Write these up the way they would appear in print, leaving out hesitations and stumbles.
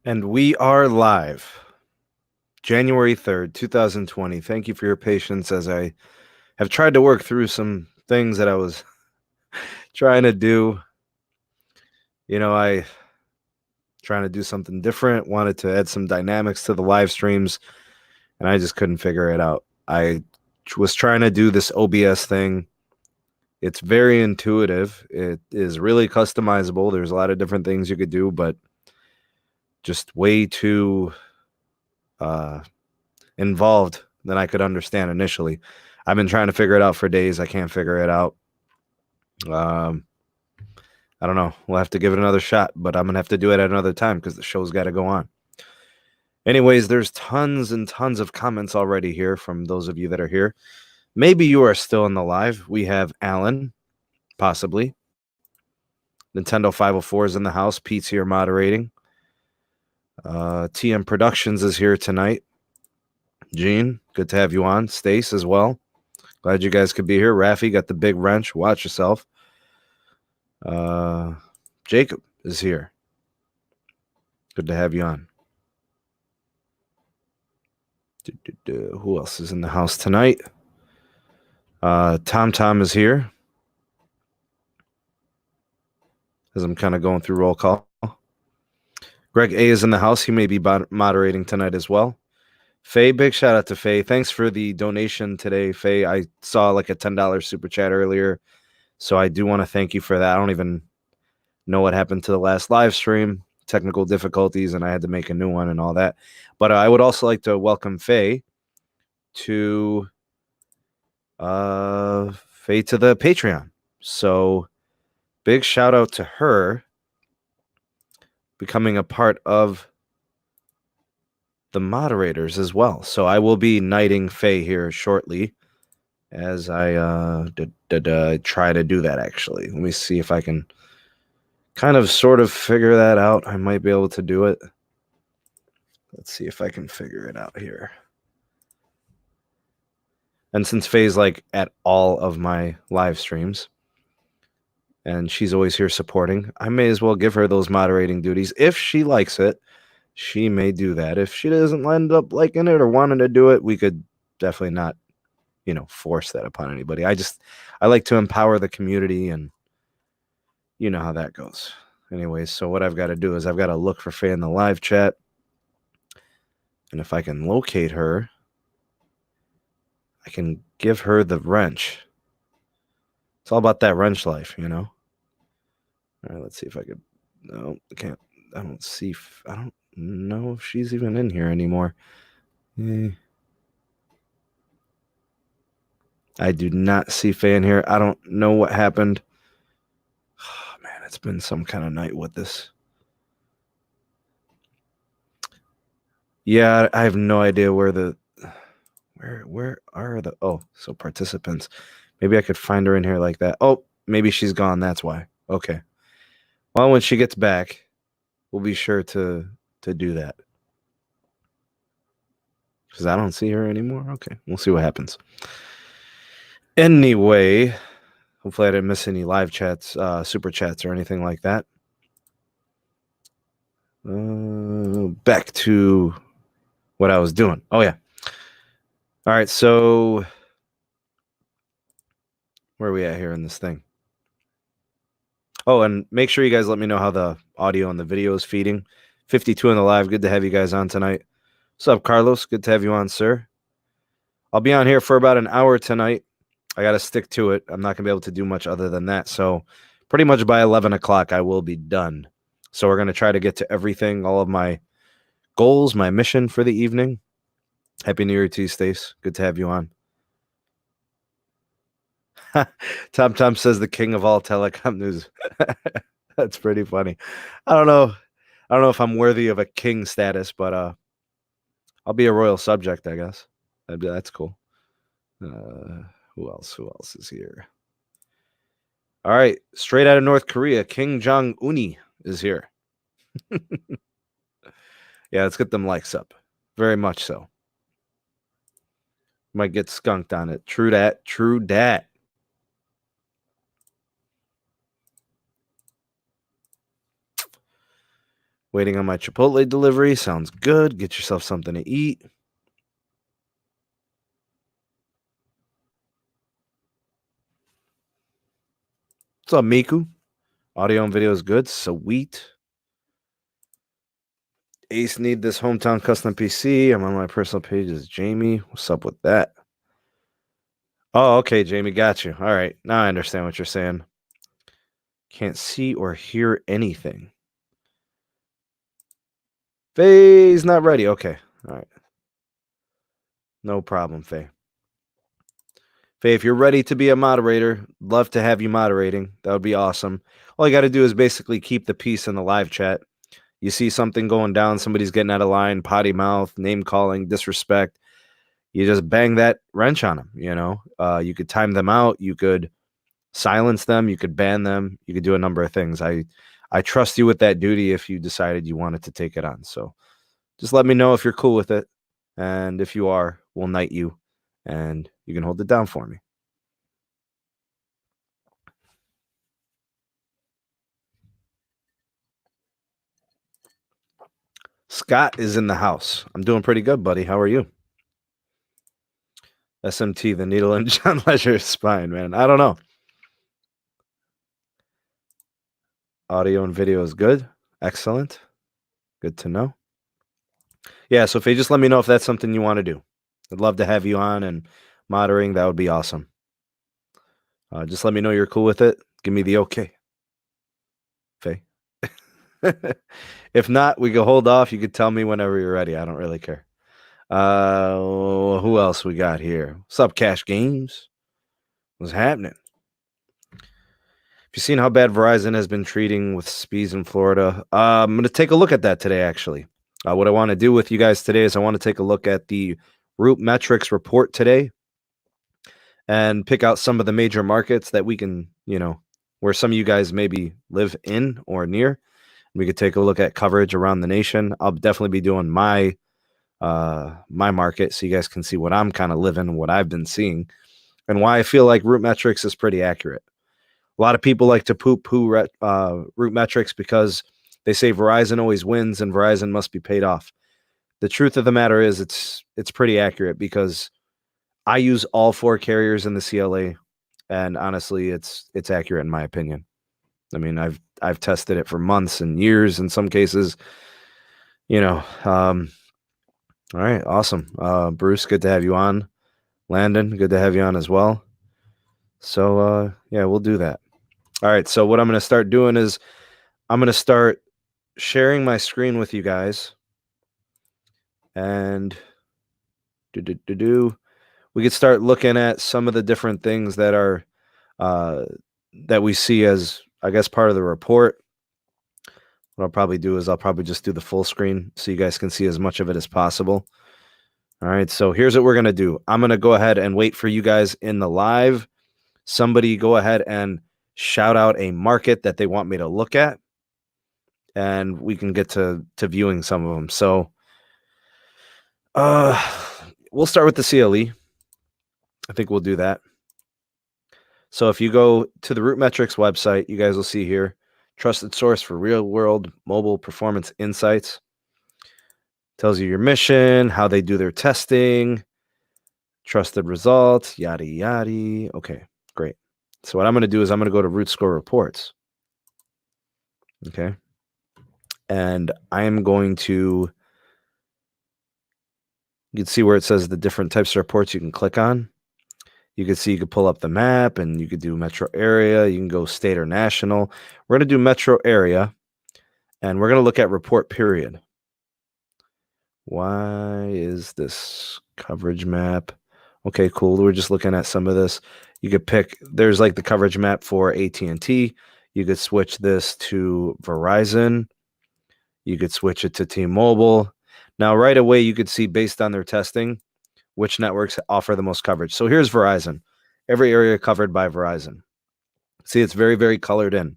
And we are live. January 3rd, 2020. Thank you for your patience as I have tried to work through some things that I was trying to do. I trying to do something different, wanted to add some dynamics to the live streams, and I just couldn't figure it out. I was trying to do this OBS thing. It's very intuitive. It is really customizable. There's a lot of different things you could do, but just way too involved than I could understand initially. I've been trying to figure it out for days. I can't figure it out. I don't know. We'll have to give it another shot, but I'm going to have to do it at another time because the show's got to go on. Anyways, there's tons and tons of comments already here from those of you that are here. Maybe you are still in the live. We have Alan, possibly. Nintendo 504 is in the house. Pete's here moderating. TM Productions is here tonight. Gene, good to have you on. Stace as well. Glad you guys could be here. Rafi got the big wrench. Watch yourself. Jacob is here. Good to have you on. Who else is in the house tonight? Tom is here. As I'm kind of going through roll call. Greg A is in the house. He may be moderating tonight as well. Faye, big shout out to Faye. Thanks for the donation today, Faye. I saw like a $10 super chat earlier, so I do want to thank you for that. I don't even know what happened to the last live stream, technical difficulties, and I had to make a new one and all that. But I would also like to welcome Faye to the Patreon. So big shout out to her becoming a part of the moderators as well. So I will be knighting Faye here shortly as I try to do that, actually. Let me see if I can kind of sort of figure that out. I might be able to do it. Let's see if I can figure it out here. And since Faye's like at all of my live streams and she's always here supporting, I may as well give her those moderating duties. If she likes it, she may do that. If she doesn't end up liking it or wanting to do it, we could definitely not, force that upon anybody. I like to empower the community, and you know how that goes. Anyways, so what I've got to do is I've got to look for Faye in the live chat. And if I can locate her, I can give her the wrench. It's all about that wrench life, All right, let's see if I could. No, I can't. I don't know if she's even in here anymore. I do not see Faye in here. I don't know what happened. Oh, man, it's been some kind of night with this. Yeah, I have no idea where are the, so participants. Maybe I could find her in here like that. Oh, maybe she's gone. That's why. Okay. Well, when she gets back, we'll be sure to do that. Because I don't see her anymore. Okay, we'll see what happens. Anyway, hopefully I didn't miss any live chats, super chats, or anything like that. Back to what I was doing. Oh, yeah. All right, so where are we at here in this thing? Oh, and make sure you guys let me know how the audio and the video is feeding. 52 in the live. Good to have you guys on tonight. What's up, Carlos? Good to have you on, sir. I'll be on here for about an hour tonight. I got to stick to it. I'm not going to be able to do much other than that. So pretty much by 11 o'clock, I will be done. So we're going to try to get to everything, all of my goals, my mission for the evening. Happy New Year to you, Stace. Good to have you on. Tom says the king of all telecom news. That's pretty funny. I don't know if I'm worthy of a king status, but I'll be a royal subject, I guess. That's cool. Who else is here? All right, straight out of North Korea, King Jong-un is here. Yeah, let's get them likes up. Very much so. Might get skunked on it. True dat. True dat. Waiting on my Chipotle delivery. Sounds good. Get yourself something to eat. What's up, Miku? Audio and video is good. Sweet. Ace need this hometown custom PC. I'm on my personal page as Jamie. What's up with that? Oh, okay, Jamie. Got you. All right. Now I understand what you're saying. Can't see or hear anything. Faye's not ready. Okay. All right. No problem, Faye. Faye, if you're ready to be a moderator, love to have you moderating. That would be awesome. All you got to do is basically keep the peace in the live chat. You see something going down, somebody's getting out of line, potty mouth, name calling, disrespect. You just bang that wrench on them. You could time them out. You could silence them. You could ban them. You could do a number of things. I trust you with that duty if you decided you wanted to take it on. So just let me know if you're cool with it. And if you are, we'll knight you and you can hold it down for me. Scott is in the house. I'm doing pretty good, buddy. How are you? SMT, the needle in John Leisure's spine, man. I don't know. Audio and video is good. Excellent. Good to know. Yeah, so if you just let me know if that's something you want to do. I'd love to have you on and moderating. That would be awesome. Just let me know you're cool with it. Give me the okay. Faye. If not, we can hold off. You could tell me whenever you're ready. I don't really care. Who else we got here? What's up, Cash Games? What's happening? Have you seen how bad Verizon has been treating with speeds in Florida? I'm going to take a look at that today, actually. What I want to do with you guys today is I want to take a look at the Root Metrics report today and pick out some of the major markets that we can, where some of you guys maybe live in or near. We could take a look at coverage around the nation. I'll definitely be doing my market so you guys can see what I'm kind of living, what I've been seeing, and why I feel like Root Metrics is pretty accurate. A lot of people like to poo-poo Root Metrics because they say Verizon always wins and Verizon must be paid off. The truth of the matter is it's pretty accurate because I use all 4 carriers in the CLA, and honestly, it's accurate in my opinion. I mean, I've tested it for months and years in some cases. All right, awesome. Bruce, good to have you on. Landon, good to have you on as well. So yeah, we'll do that. All right, so what I'm going to start doing is I'm going to start sharing my screen with you guys. And we could start looking at some of the different things that are that we see as, I guess, part of the report. What I'll probably do is I'll probably just do the full screen so you guys can see as much of it as possible. All right, so here's what we're going to do. I'm going to go ahead and wait for you guys in the live. Somebody go ahead and shout out a market that they want me to look at, and we can get to viewing some of them. So we'll start with the CLE. I think we'll do that. So if you go to the Root Metrics website, you guys will see here, trusted source for real-world mobile performance insights. Tells you your mission, how they do their testing, trusted results, yada, yada. Okay, great. So what I'm going to do is I'm going to go to Root Score Reports. Okay. And I am going to, you can see where it says the different types of reports you can click on. You can see you could pull up the map and you could do metro area. You can go state or national. We're going to do metro area, and we're going to look at report period. Why is this coverage map? Okay, cool. We're just looking at some of this. You could pick, there's like the coverage map for AT&T. You could switch this to Verizon. You could switch it to T-Mobile. Now, right away, you could see based on their testing, which networks offer the most coverage. So here's Verizon. Every area covered by Verizon. See, it's very, very colored in.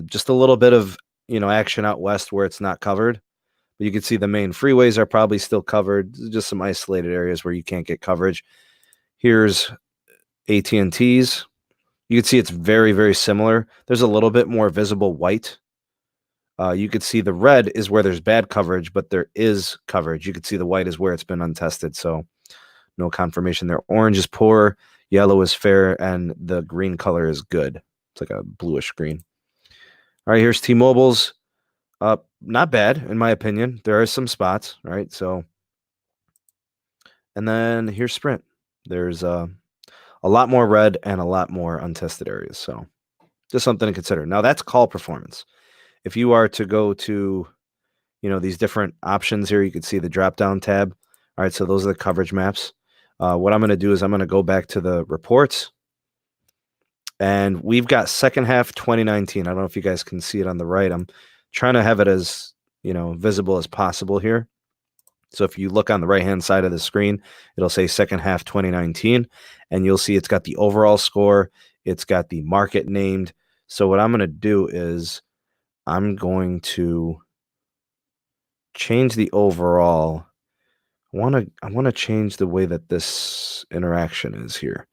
Just a little bit of, action out west where it's not covered. But you can see the main freeways are probably still covered. Just some isolated areas where you can't get coverage. Here's AT&T's. You can see it's very, very similar. There's a little bit more visible white You could see the red is where there's bad coverage, but there is coverage. You could see the white is where it's been untested, so no confirmation there. Orange is poor, yellow is fair, and the green color is good. It's like a bluish green. All right, here's T-Mobile's. Not bad, in my opinion. There are some spots, right? So, and then here's Sprint. There's a lot more red and a lot more untested areas, so just something to consider. Now, that's call performance. If you are to go to, these different options here, you can see the drop-down tab. All right, so those are the coverage maps. What I'm going to do is I'm going to go back to the reports, and we've got second half 2019. I don't know if you guys can see it on the right. I'm trying to have it as, visible as possible here. So if you look on the right-hand side of the screen, it'll say second half 2019, and you'll see it's got the overall score. It's got the market named. So what I'm going to do is I'm going to change the overall. I want to change the way that this interaction is here.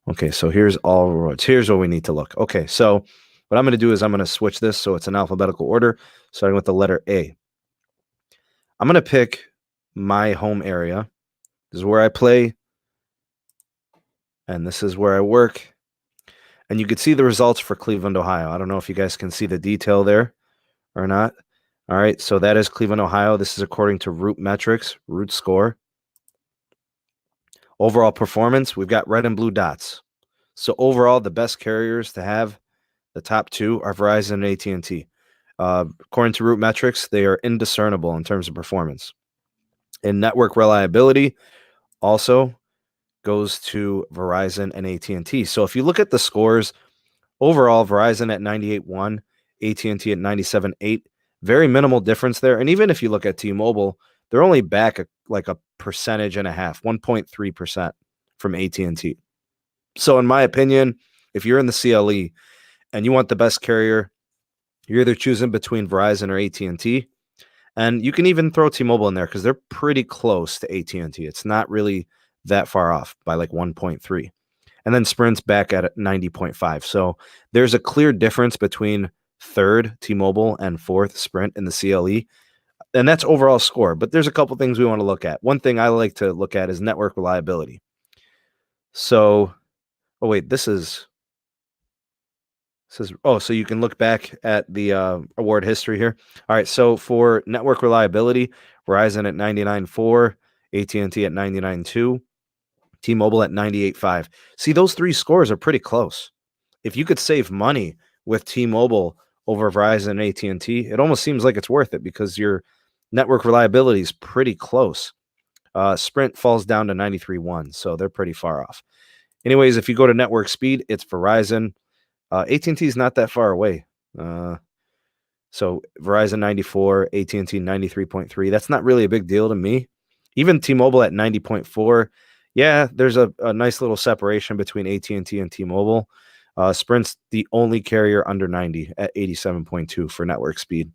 Okay, so here's all roads. Here's where we need to look. Okay, so what I'm going to do is I'm going to switch this so it's in alphabetical order, starting with the letter A. I'm going to pick my home area. This is where I play, and this is where I work. And you can see the results for Cleveland, Ohio. I don't know if you guys can see the detail there or not. All right, so that is Cleveland, Ohio. This is according to Root Metrics, Root Score. Overall performance, we've got red and blue dots. So overall, the best carriers to have, the top two, are Verizon and AT&T. According to Root Metrics, they are indiscernible in terms of performance. In network reliability, also goes to Verizon and AT&T. So if you look at the scores, overall, Verizon at 98.1, AT&T at 97.8, very minimal difference there. And even if you look at T-Mobile, they're only back like a percentage and a half, 1.3% from AT&T. So in my opinion, if you're in the CLE and you want the best carrier, you're either choosing between Verizon or AT&T. And you can even throw T-Mobile in there because they're pretty close to AT&T. It's not really that far off by like 1.3. And then Sprint's back at 90.5. So there's a clear difference between third T-Mobile and fourth Sprint in the CLE. And that's overall score. But there's a couple things we want to look at. One thing I like to look at is network reliability. So, so you can look back at the award history here. All right, so for network reliability, Verizon at 99.4, AT&T at 99.2, T-Mobile at 98.5. See, those three scores are pretty close. If you could save money with T-Mobile over Verizon and AT&T, it almost seems like it's worth it because your network reliability is pretty close. Sprint falls down to 93.1, so they're pretty far off. Anyways, if you go to network speed, it's Verizon. AT&T is not that far away. So Verizon 94, AT&T 93.3. That's not really a big deal to me. Even T-Mobile at 90.4. Yeah, there's a nice little separation between AT&T and T-Mobile. Sprint's the only carrier under 90 at 87.2 for network speed.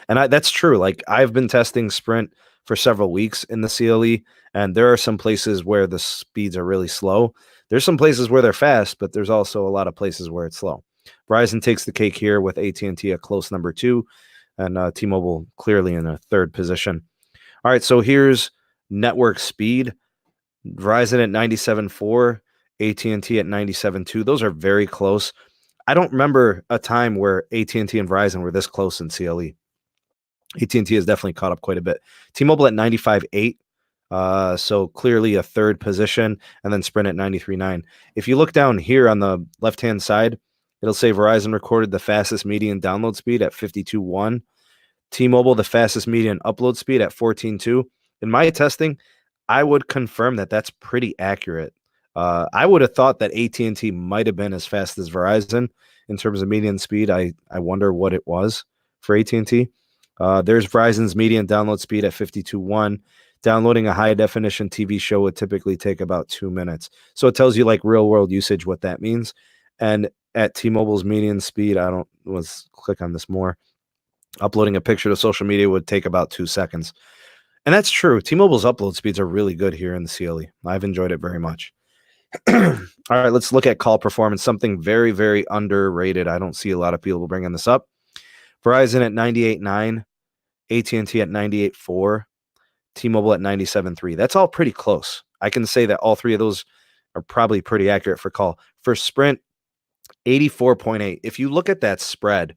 And that's true. Like, I've been testing Sprint for several weeks in the CLE, and there are some places where the speeds are really slow. There's some places where they're fast, but there's also a lot of places where it's slow. Verizon takes the cake here with AT&T a close number 2, and T-Mobile clearly in a third position. All right, so here's network speed. Verizon at 97.4, AT&T at 97.2. Those are very close. I don't remember a time where AT&T and Verizon were this close in CLE. AT&T has definitely caught up quite a bit. T-Mobile at 95.8, so clearly a third position, and then Sprint at 93.9. If you look down here on the left-hand side, it'll say Verizon recorded the fastest median download speed at 52.1. T-Mobile, the fastest median upload speed at 14.2. In my testing, I would confirm that that's pretty accurate. I would have thought that AT&T might have been as fast as Verizon in terms of median speed. I wonder what it was for AT&T. There's Verizon's median download speed at 52.1. Downloading a high-definition TV show would typically take about 2 minutes. So it tells you, like, real-world usage, what that means. And at T-Mobile's median speed, let's click on this more. Uploading a picture to social media would take about 2 seconds. And that's true. T-Mobile's upload speeds are really good here in the CLE. I've enjoyed it very much. All right, let's look at call performance, something very, very underrated. I don't see a lot of people bringing this up. Verizon at 98.9, AT&T at 98.4, T-Mobile at 97.3. That's all pretty close. I can say that all three of those are probably pretty accurate for call. For Sprint, 84.8. If you look at that spread,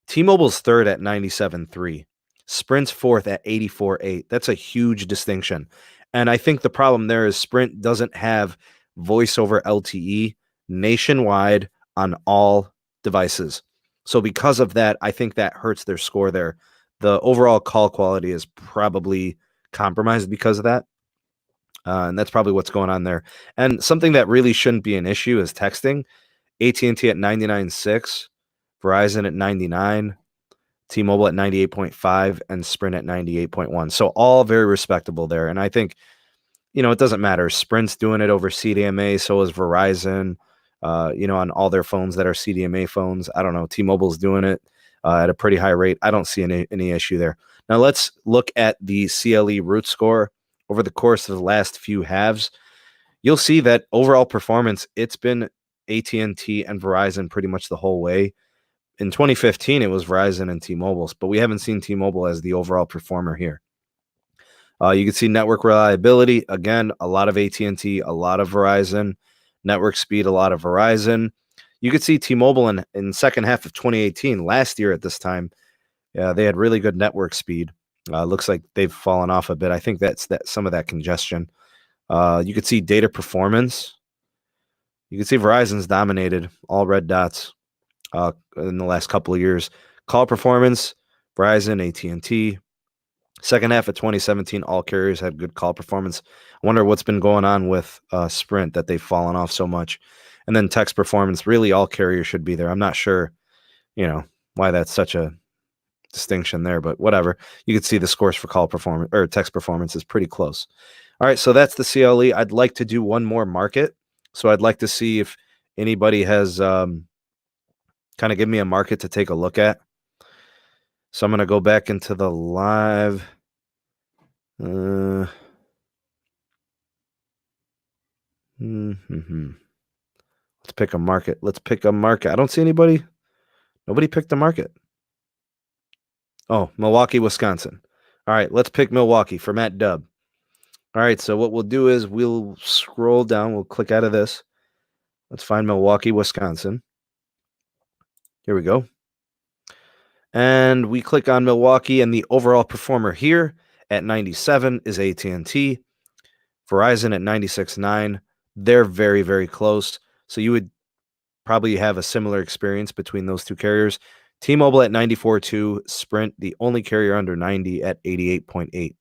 T-Mobile's third at 97.3. Sprint's fourth at 84.8. That's a huge distinction. And I think the problem there is Sprint doesn't have voice over LTE nationwide on all devices. So because of that, I think that hurts their score there. The overall call quality is probably compromised because of that. And that's probably what's going on there. And something that really shouldn't be an issue is texting. AT&T at 99.6, Verizon at 99, T-Mobile at 98.5, and Sprint at 98.1. So all very respectable there. And I think, it doesn't matter. Sprint's doing it over CDMA, so is Verizon, on all their phones that are CDMA phones. I don't know. T-Mobile's doing it at a pretty high rate. I don't see any issue there. Now let's look at the CLE root score over the course of the last few halves. You'll see that overall performance, it's been AT&T and Verizon pretty much the whole way. In 2015, it was Verizon and T-Mobile's, but we haven't seen T-Mobile as the overall performer here. You can see network reliability. Again, a lot of AT&T, a lot of Verizon. Network speed, a lot of Verizon. You could see T-Mobile in second half of 2018, last year at this time, they had really good network speed. Looks like they've fallen off a bit. I think that's some of that congestion. You could see data performance. You can see Verizon's dominated, all red dots in the last couple of years. Call performance, Verizon, AT&T. Second half of 2017, all carriers had good call performance. I wonder what's been going on with Sprint that they've fallen off so much. And then text performance, really all carriers should be there. I'm not sure, why that's such a distinction there, but whatever. You can see the scores for call performance or text performance is pretty close. All right, so that's the CLE. I'd like to do one more market. So I'd like to see if anybody has kind of give me a market to take a look at. So I'm going to go back into the live. Let's pick a market. I don't see anybody. Nobody picked a market. Oh, Milwaukee, Wisconsin. All right, let's pick Milwaukee for Matt Dubb. All right, so what we'll do is we'll scroll down. We'll click out of this. Let's find Milwaukee, Wisconsin. Here we go. And we click on Milwaukee, and the overall performer here at 97 is AT&T. Verizon at 96.9. They're very, very close. So you would probably have a similar experience between those two carriers. T-Mobile at 94.2. Sprint, the only carrier under 90 at 88.8.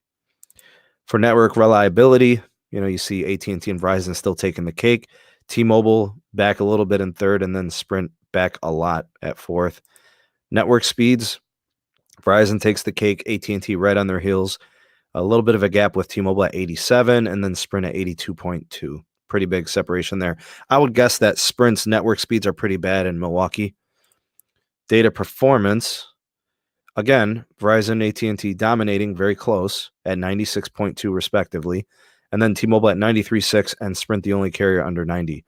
For network reliability, you see AT&T and Verizon still taking the cake. T-Mobile back a little bit in third, and then Sprint back a lot at fourth. Network speeds, Verizon takes the cake, AT&T right on their heels. A little bit of a gap with T-Mobile at 87, and then Sprint at 82.2. Pretty big separation there. I would guess that Sprint's network speeds are pretty bad in Milwaukee. Data performance, again, Verizon, AT&T dominating very close at 96.2 respectively. And then T-Mobile at 93.6 and Sprint the only carrier under 90.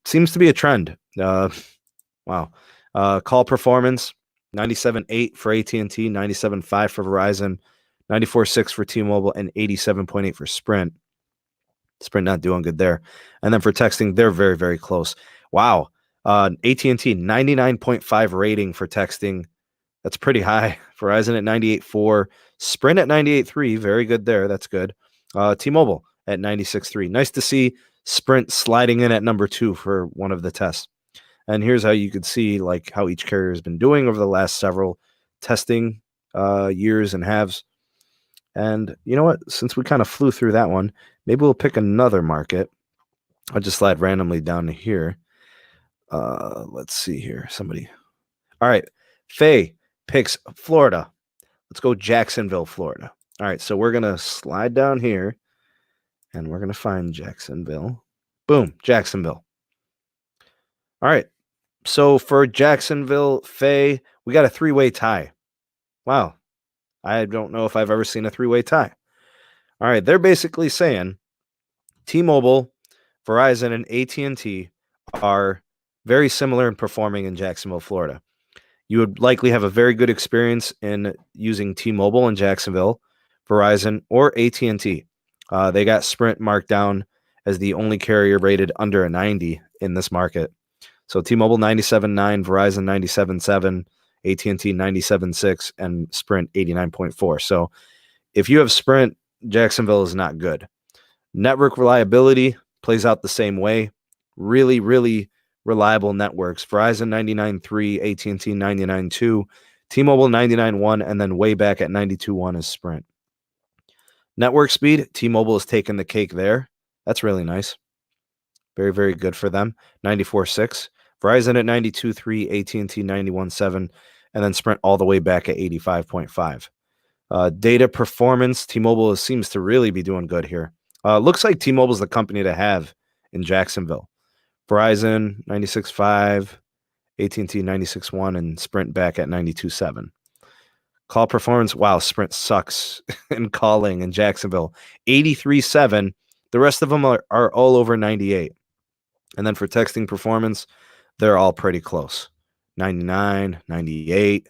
Seems to be a trend. Wow. Call performance, 97.8 for AT&T, 97.5 for Verizon, 94.6 for T-Mobile, and 87.8 for Sprint. Sprint not doing good there. And then for texting, they're very, very close. Wow. AT&T, 99.5 rating for texting. That's pretty high. Verizon at 98.4. Sprint at 98.3. Very good there. That's good. T-Mobile at 96.3. Nice to see Sprint sliding in at number 2 for one of the tests. And here's how you could see how each carrier has been doing over the last several testing years and halves. And you know what? Since we kind of flew through that one, maybe we'll pick another market. I'll just slide randomly down to here. Let's see here. Somebody. All right. Faye picks Florida. Let's go Jacksonville, Florida. All right. So we're going to slide down here and we're going to find Jacksonville. Boom. Jacksonville. All right. So for Jacksonville, Faye, we got a 3-way tie. Wow. I don't know if I've ever seen a 3-way tie. All right. They're basically saying T-Mobile, Verizon, and AT&T are very similar in performing in Jacksonville, Florida. You would likely have a very good experience in using T-Mobile in Jacksonville, Verizon, or AT&T. They got Sprint marked down as the only carrier rated under a 90 in this market. So T-Mobile 97.9, Verizon 97.7, AT&T 97.6, and Sprint 89.4. So if you have Sprint, Jacksonville is not good. Network reliability plays out the same way. Really, really reliable networks. Verizon 99.3, AT&T 99.2, T-Mobile 99.1, and then way back at 92.1 is Sprint. Network speed, T-Mobile has taken the cake there. That's really nice. Very, very good for them. 94.6. Verizon at 92.3, AT&T 91.7, and then Sprint all the way back at 85.5. Data performance, T-Mobile seems to really be doing good here. Looks like T-Mobile is the company to have in Jacksonville. Verizon 96.5, AT&T 96.1, and Sprint back at 92.7. Call performance, wow, Sprint sucks in calling in Jacksonville. 83.7. The rest of them are all over 98. And then for texting performance, they're all pretty close. 99, 98.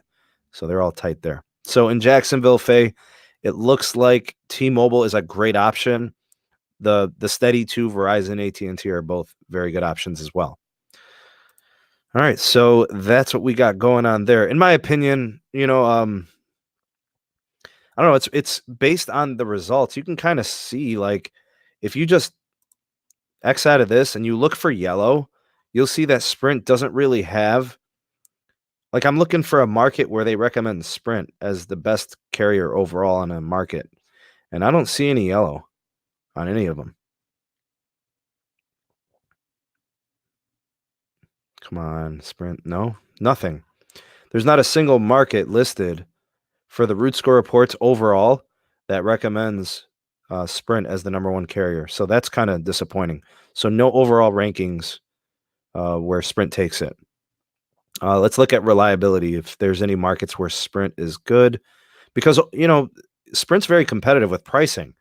So they're all tight there. So in Jacksonville, Faye, it looks like T-Mobile is a great option. The steady 2, Verizon, AT&T are both very good options as well. All right, so that's what we got going on there. In my opinion, I don't know, it's based on the results. You can kind of see, like, if you just X out of this and you look for yellow, you'll see that Sprint doesn't really have, like, I'm looking for a market where they recommend Sprint as the best carrier overall on a market, and I don't see any yellow on any of them. Come on, Sprint. No, nothing. There's not a single market listed for the Root Score reports overall that recommends Sprint as the number one carrier. So that's kind of disappointing. So no overall rankings where Sprint takes it. Let's look at reliability. If there's any markets where Sprint is good, because, Sprint's very competitive with pricing.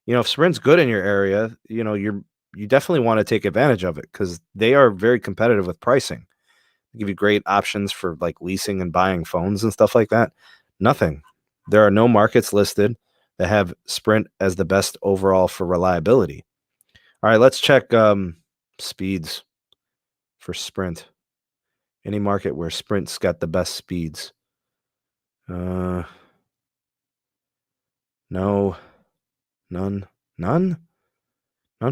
If Sprint's good in your area, you definitely want to take advantage of it because they are very competitive with pricing. They give you great options for like leasing and buying phones and stuff like that. Nothing. There are no markets listed that have Sprint as the best overall for reliability. All right, let's check speeds for Sprint. Any market where Sprint's got the best speeds. No. None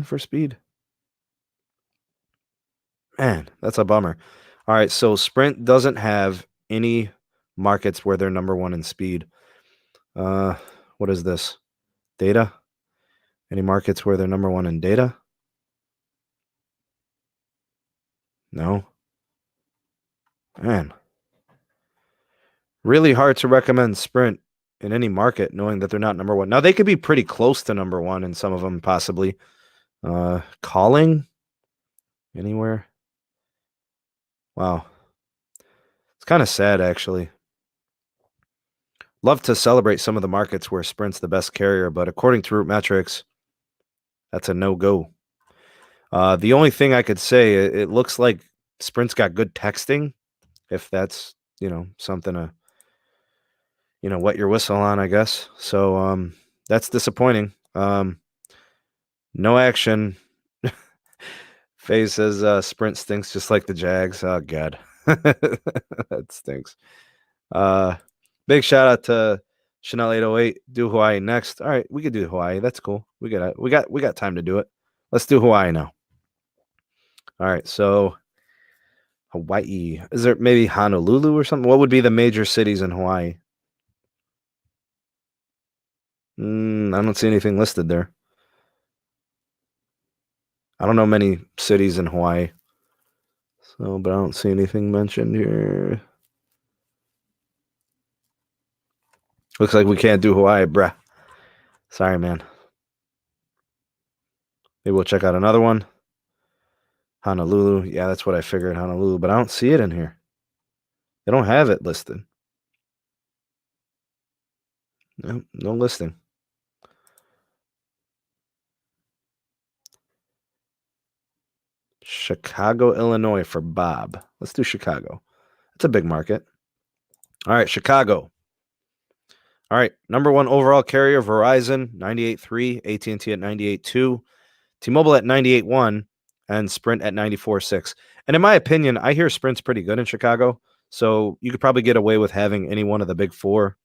for speed. Man, that's a bummer. All right, so Sprint doesn't have any markets where they're number one in speed. What is this? Data? Any markets where they're number one in data? No. Man. Really hard to recommend Sprint in any market knowing that they're not number one. Now, they could be pretty close to number one in some of them, possibly. Calling? Anywhere? Wow. It's kind of sad, actually. Love to celebrate some of the markets where Sprint's the best carrier, but according to Root Metrics, that's a no-go. The only thing I could say, it looks like Sprint's got good texting, if that's, something to, wet your whistle on, I guess. So that's disappointing. No action. Faye says Sprint stinks just like the Jags. Oh, God. That stinks. Big shout out to Chanel 808. Do Hawaii next. All right, we could do Hawaii. That's cool. We got time to do it. Let's do Hawaii now. All right, so Hawaii. Is there maybe Honolulu or something? What would be the major cities in Hawaii? I don't see anything listed there. I don't know many cities in Hawaii. So, but I don't see anything mentioned here. Looks like we can't do Hawaii, bruh. Sorry, man. Maybe we'll check out another one. Honolulu. Yeah, that's what I figured, Honolulu. But I don't see it in here. They don't have it listed. No listing. Chicago, Illinois for Bob. Let's do Chicago. It's a big market. All right, Chicago. All right, number one overall carrier, Verizon, 98.3, AT&T at 98.2, T-Mobile at 98.1, and Sprint at 94.6. And in my opinion, I hear Sprint's pretty good in Chicago, so you could probably get away with having any one of the big four,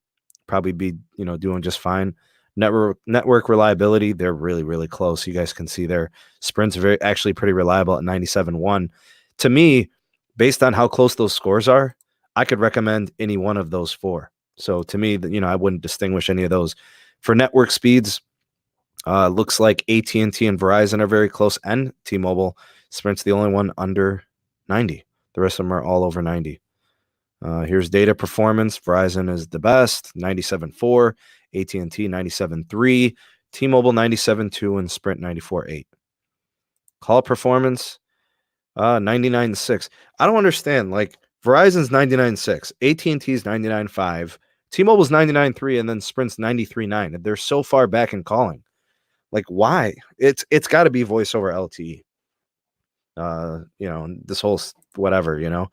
probably be, doing just fine. Network reliability, they're really, really close. You guys can see there. Sprint's actually pretty reliable at 97.1. To me, based on how close those scores are, I could recommend any one of those four. So to me, I wouldn't distinguish any of those. For network speeds, looks like AT&T and Verizon are very close, and T-Mobile. Sprint's the only one under 90. The rest of them are all over 90. Here's data performance. Verizon is the best, 97.4. AT&T 97.3. T-Mobile 97.2, and Sprint 94.8. Call performance, 99.6. I don't understand. Like, Verizon's 99.6, AT&T's 99.5, T-Mobile's 99.3, and then Sprint's 93.9. They're so far back in calling. Like, why? It's got to be voice over LTE. This whole whatever.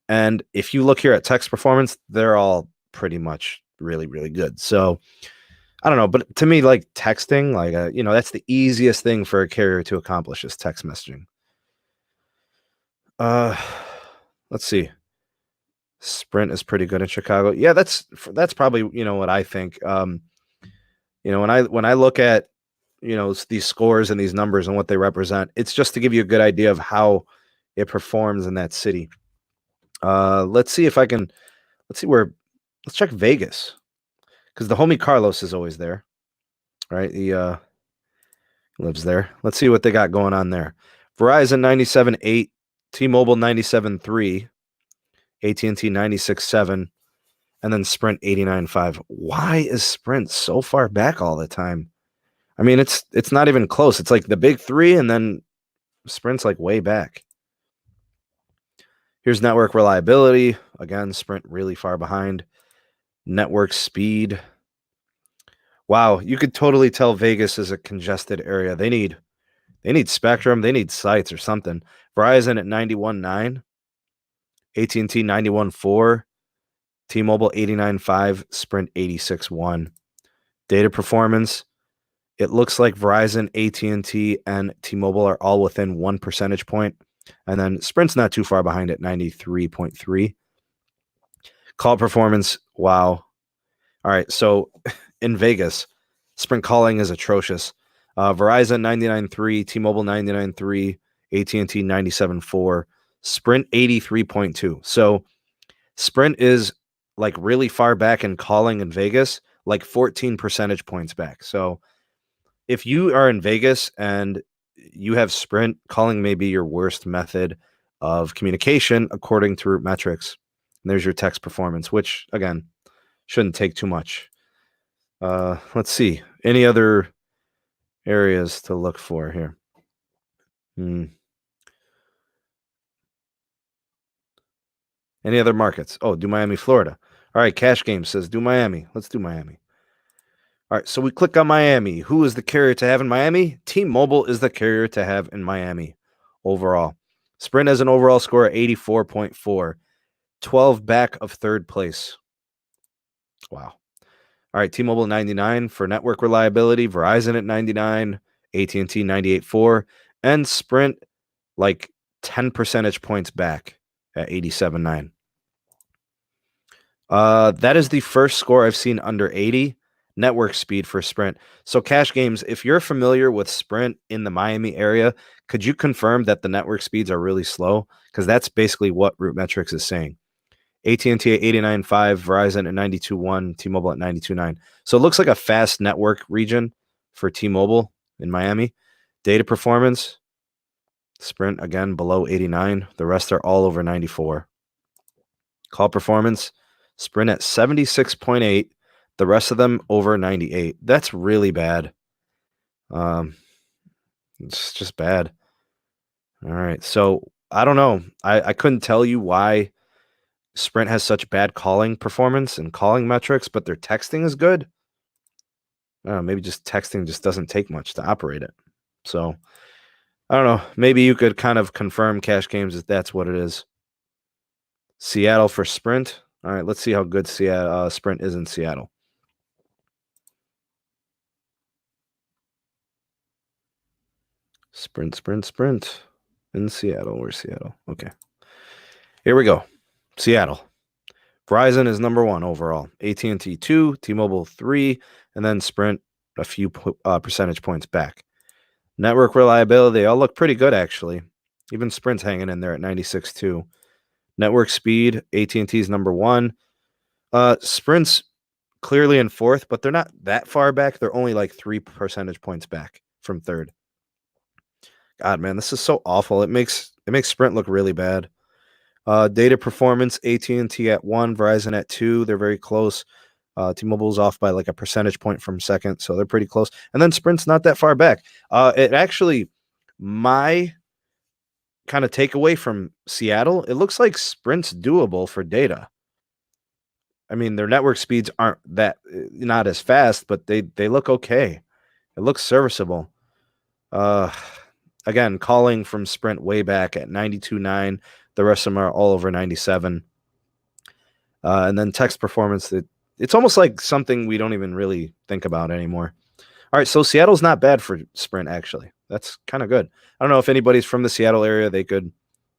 And if you look here at text performance, they're all pretty much really, really good. So I don't know, but to me, like texting, that's the easiest thing for a carrier to accomplish is text messaging. Let's see. Sprint is pretty good in Chicago. Yeah, that's probably what I think. When I look at these scores and these numbers and what they represent, it's just to give you a good idea of how it performs in that city. Let's see if I can. Let's check Vegas, because the homie Carlos is always there, right? He lives there. Let's see what they got going on there. Verizon 97.8, T-Mobile 97.3, AT&T 96.7, and then Sprint 89.5. Why is Sprint so far back all the time? I mean, it's not even close. It's like the big three, and then Sprint's like way back. Here's network reliability. Again, Sprint really far behind. Network speed. Wow, you could totally tell Vegas is a congested area. They need spectrum. They need sites or something. Verizon at 91.9, AT&T 91.4, T-Mobile 89.5, Sprint 86.1. Data performance. It looks like Verizon, AT&T, and T-Mobile are all within 1 percentage point. And then Sprint's not too far behind at 93.3. Call performance, wow. All right, so in Vegas, Sprint calling is atrocious. Verizon 99.3, T-Mobile 99.3, AT&T 97.4, Sprint 83.2. So Sprint is like really far back in calling in Vegas, like 14 percentage points back. So if you are in Vegas and you have Sprint, calling may be your worst method of communication according to Root Metrics. And there's your text performance, which again shouldn't take too much. Let's see. Any other areas to look for here? Any other markets? Oh, do Miami, Florida. All right, Cash Game says do Miami. Let's do Miami. All right, so we click on Miami. Who is the carrier to have in Miami? T-Mobile is the carrier to have in Miami overall. Sprint has an overall score of 84.4, 12 back of third place. Wow. All right, T-Mobile 99 for network reliability, Verizon at 99, AT&T 98.4, and Sprint like 10 percentage points back at 87.9. That is the first score I've seen under 80 network speed for Sprint. So Cash Games, if you're familiar with Sprint in the Miami area, could you confirm that the network speeds are really slow? Because that's basically what Root Metrics is saying. AT&T at 89.5, Verizon at 92.1, T-Mobile at 92.9. So it looks like a fast network region for T-Mobile in Miami. Data performance, Sprint again below 89. The rest are all over 94. Call performance, Sprint at 76.8. The rest of them over 98. That's really bad. It's just bad. All right. So I don't know. I couldn't tell you why Sprint has such bad calling performance and calling metrics, but their texting is good. I don't know, maybe just texting just doesn't take much to operate it. So I don't know. Maybe you could kind of confirm Cash Games if that's what it is. Seattle for Sprint. All right, let's see how good Sprint is in Seattle. Sprint in Seattle. Where's Seattle? Okay. Here we go. Seattle. Verizon is number 1 overall. AT&T 2, T-Mobile 3, and then Sprint a few percentage points back. Network reliability, they all look pretty good, actually. Even Sprint's hanging in there at 96.2. Network speed, AT&T is number 1. Sprint's clearly in 4th, but they're not that far back. They're only like 3 percentage points back from 3rd. God, man, this is so awful. It makes Sprint look really bad. Data performance, AT&T at 1, Verizon at 2. They're very close. T-Mobile's off by like a percentage point from second, so they're pretty close. And then Sprint's not that far back. It actually, my kind of takeaway from Seattle, it looks like Sprint's doable for data. I mean, their network speeds aren't not as fast, but they look okay. It looks serviceable. Again, calling from Sprint way back at 92.9. The rest of them are all over 97. And then text performance, it's almost like something we don't even really think about anymore. All right, so Seattle's not bad for Sprint, actually. That's kind of good. I don't know if anybody's from the Seattle area. They could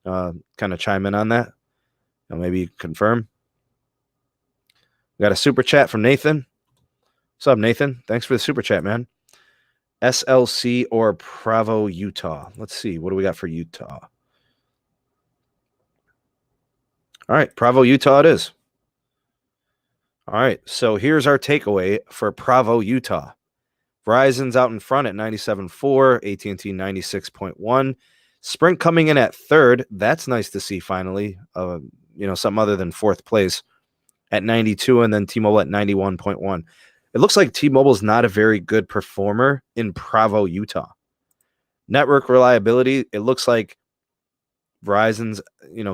kind of chime in on that. Maybe confirm. We got a super chat from Nathan. What's up, Nathan? Thanks for the super chat, man. SLC or Provo, Utah. Let's see. What do we got for Utah? All right, Provo, Utah it is. All right, so here's our takeaway for Provo, Utah. Verizon's out in front at 97.4, AT&T 96.1. Sprint coming in at 3rd. That's nice to see finally. Something other than 4th place at 92, and then T-Mobile at 91.1. It looks like T-Mobile's not a very good performer in Provo, Utah. Network reliability, it looks like Verizon's,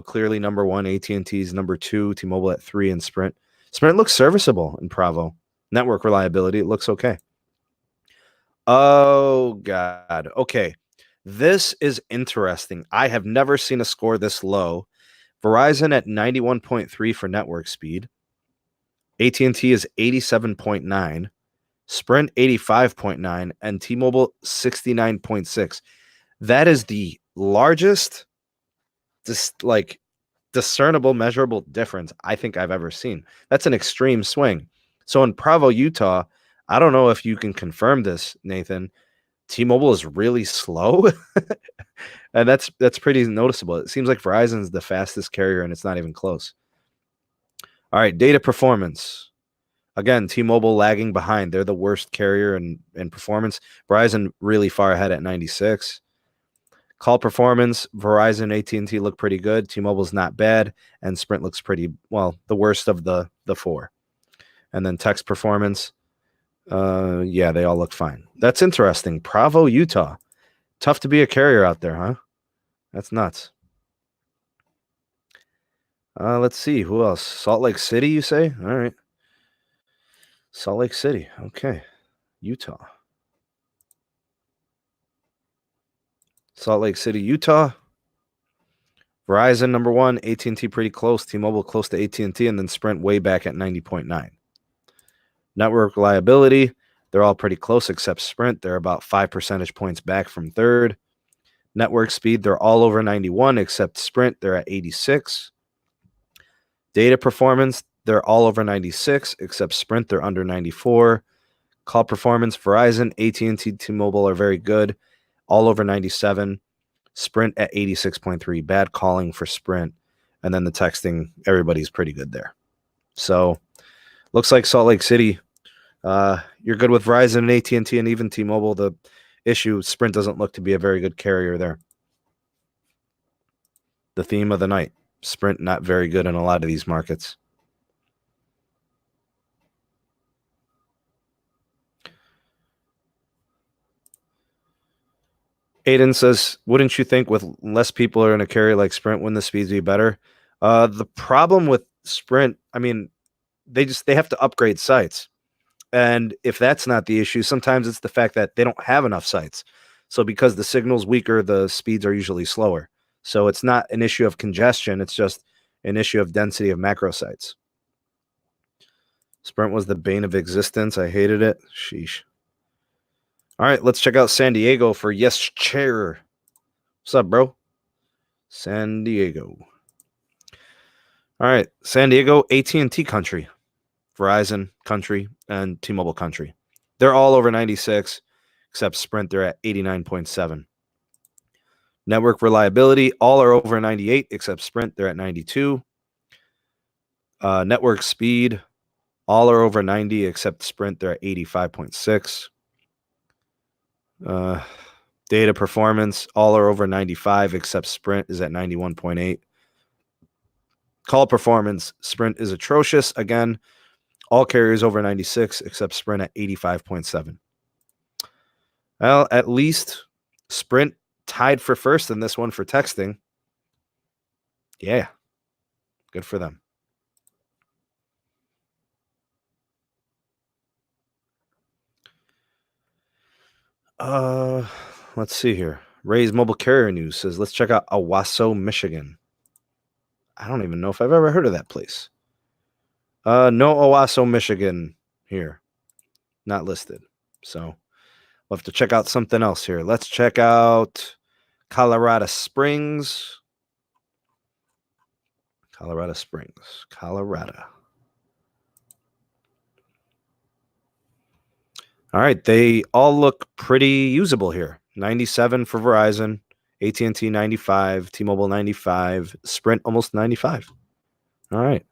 clearly number 1, AT&T's number 2, T-Mobile at 3, and Sprint. Sprint looks serviceable in Provo. Network reliability, it looks okay. Oh, God. Okay. This is interesting. I have never seen a score this low. Verizon at 91.3 for network speed. AT&T is 87.9. Sprint 85.9. And T-Mobile 69.6. That is the largest discernible, measurable difference I think I've ever seen. That's an extreme swing. So in Provo, Utah, I don't know if you can confirm this, Nathan. T-Mobile is really slow, and that's pretty noticeable. It seems like Verizon's the fastest carrier, and it's not even close. All right, data performance. Again, T-Mobile lagging behind. They're the worst carrier in performance. Verizon really far ahead at 96. Call performance, Verizon, AT&T look pretty good. T-Mobile's not bad, and Sprint looks pretty, well, the worst of the 4. And then text performance, yeah, they all look fine. That's interesting. Provo, Utah. Tough to be a carrier out there, huh? That's nuts. Let's see. Who else? Salt Lake City, you say? All right. Salt Lake City. Okay. Utah. Salt Lake City, Utah. Verizon number 1, AT&T pretty close, T-Mobile close to AT&T, and then Sprint way back at 90.9. Network reliability, they're all pretty close except Sprint. They're about 5 percentage points back from 3rd. Network speed, they're all over 91 except Sprint. They're at 86. Data performance, they're all over 96 except Sprint. They're under 94. Call performance, Verizon, AT&T, T-Mobile are very good, all over 97. Sprint at 86.3. Bad calling for Sprint. And then the texting, everybody's pretty good there. So looks like Salt Lake City, you're good with Verizon and AT&T and even T-Mobile. The issue, Sprint doesn't look to be a very good carrier there. The theme of the night, Sprint not very good in a lot of these markets. Aiden says, wouldn't you think with less people are in a carrier like Sprint, wouldn't the speeds be better? The problem with Sprint, I mean, they have to upgrade sites. And if that's not the issue, sometimes it's the fact that they don't have enough sites. So because the signal's weaker, the speeds are usually slower. So it's not an issue of congestion. It's just an issue of density of macro sites. Sprint was the bane of existence. I hated it. Sheesh. All right, let's check out San Diego for Yes Chair. What's up, bro? San Diego. All right, San Diego, AT&T country, Verizon country, and T-Mobile country. They're all over 96, except Sprint. They're at 89.7. Network reliability, all are over 98, except Sprint. They're at 92. Network speed, all are over 90, except Sprint. They're at 85.6. Data performance, all are over 95, except Sprint is at 91.8. Call performance, Sprint is atrocious. Again, all carriers over 96, except Sprint at 85.7. Well, at least Sprint tied for first in this one for texting. Yeah, good for them. Let's see here. Ray's Mobile Carrier News says, let's check out Owasso, Michigan. I don't even know if I've ever heard of that place. No Owasso, Michigan here. Not listed. So we'll have to check out something else here. Let's check out Colorado Springs. Colorado Springs. Colorado. All right. They all look pretty usable here. 97 for Verizon, AT&T 95, T-Mobile 95, Sprint almost 95. All right.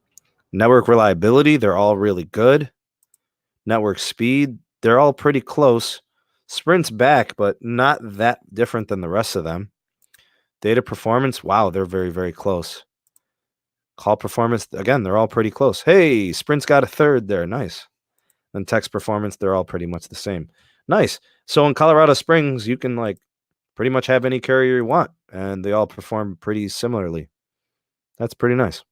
Network reliability, they're all really good. Network speed, they're all pretty close. Sprint's back, but not that different than the rest of them. Data performance, wow, they're very, very close. Call performance, again, they're all pretty close. Hey, Sprint's got a third there. Nice. And text performance, they're all pretty much the same. Nice. So in Colorado Springs, you can like pretty much have any carrier you want, and they all perform pretty similarly. That's pretty nice.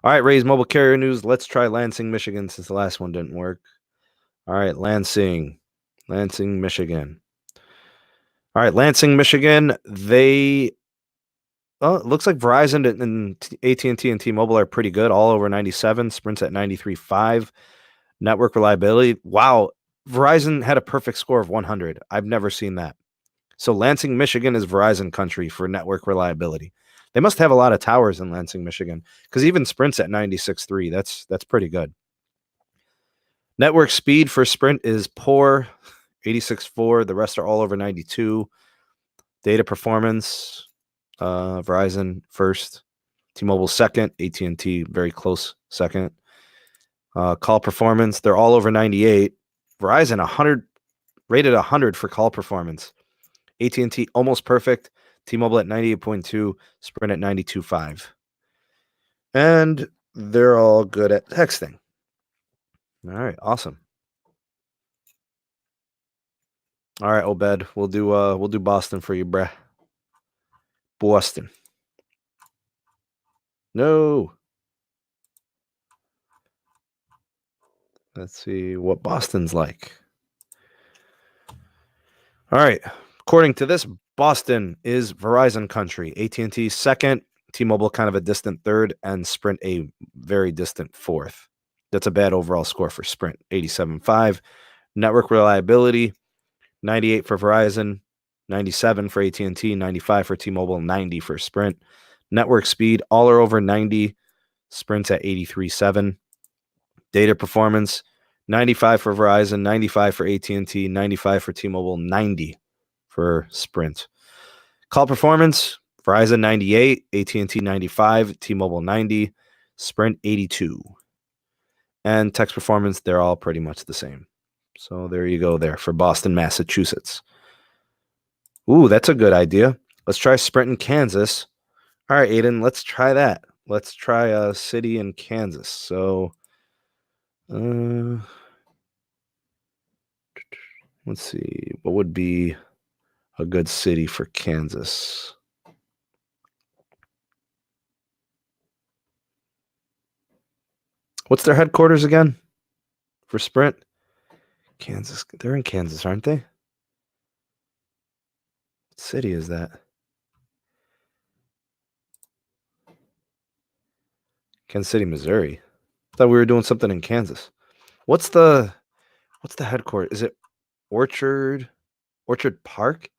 All right, Ray's Mobile Carrier News. Let's try Lansing, Michigan, since the last one didn't work. All right, Lansing, Michigan. All right, Lansing, Michigan. It looks like Verizon and AT&T and T-Mobile are pretty good, all over 97. Sprint's at 93.5. Network reliability. Wow, Verizon had a perfect score of 100. I've never seen that. So Lansing, Michigan is Verizon country for network reliability. They must have a lot of towers in Lansing, Michigan, because even Sprint's at 96.3. That's pretty good. Network speed for Sprint is poor, 86.4. The rest are all over 92. Data performance, Verizon first, T-Mobile second, AT&T very close second. Call performance, they're all over 98. Verizon 100, rated 100 for call performance. AT&T almost perfect. T-Mobile at 98.2, Sprint at 92.5. And they're all good at texting. All right, awesome. All right, Obed, we'll do Boston for you, bruh. Boston. No. Let's see what Boston's like. All right. According to this, Boston is Verizon country. AT&T second, T-Mobile kind of a distant third, and Sprint a very distant fourth. That's a bad overall score for Sprint, 87.5. Network reliability, 98 for Verizon, 97 for AT&T, 95 for T-Mobile, 90 for Sprint. Network speed, all are over 90. Sprint's at 83.7. Data performance, 95 for Verizon, 95 for AT&T, 95 for T-Mobile, 90 for Sprint. Call performance, Verizon 98, AT&T 95, T-Mobile 90, Sprint 82. And text performance, they're all pretty much the same. So there you go there for Boston, Massachusetts. Ooh, that's a good idea. Let's try Sprint in Kansas. All right, Aiden, let's try that. Let's try a city in Kansas. So let's see. What would be a good city for Kansas? What's their headquarters again for Sprint? Kansas. They're in Kansas, aren't they? What city is that? Kansas City, Missouri. Thought we were doing something in Kansas. What's the headquarters? Is it Orchard Park,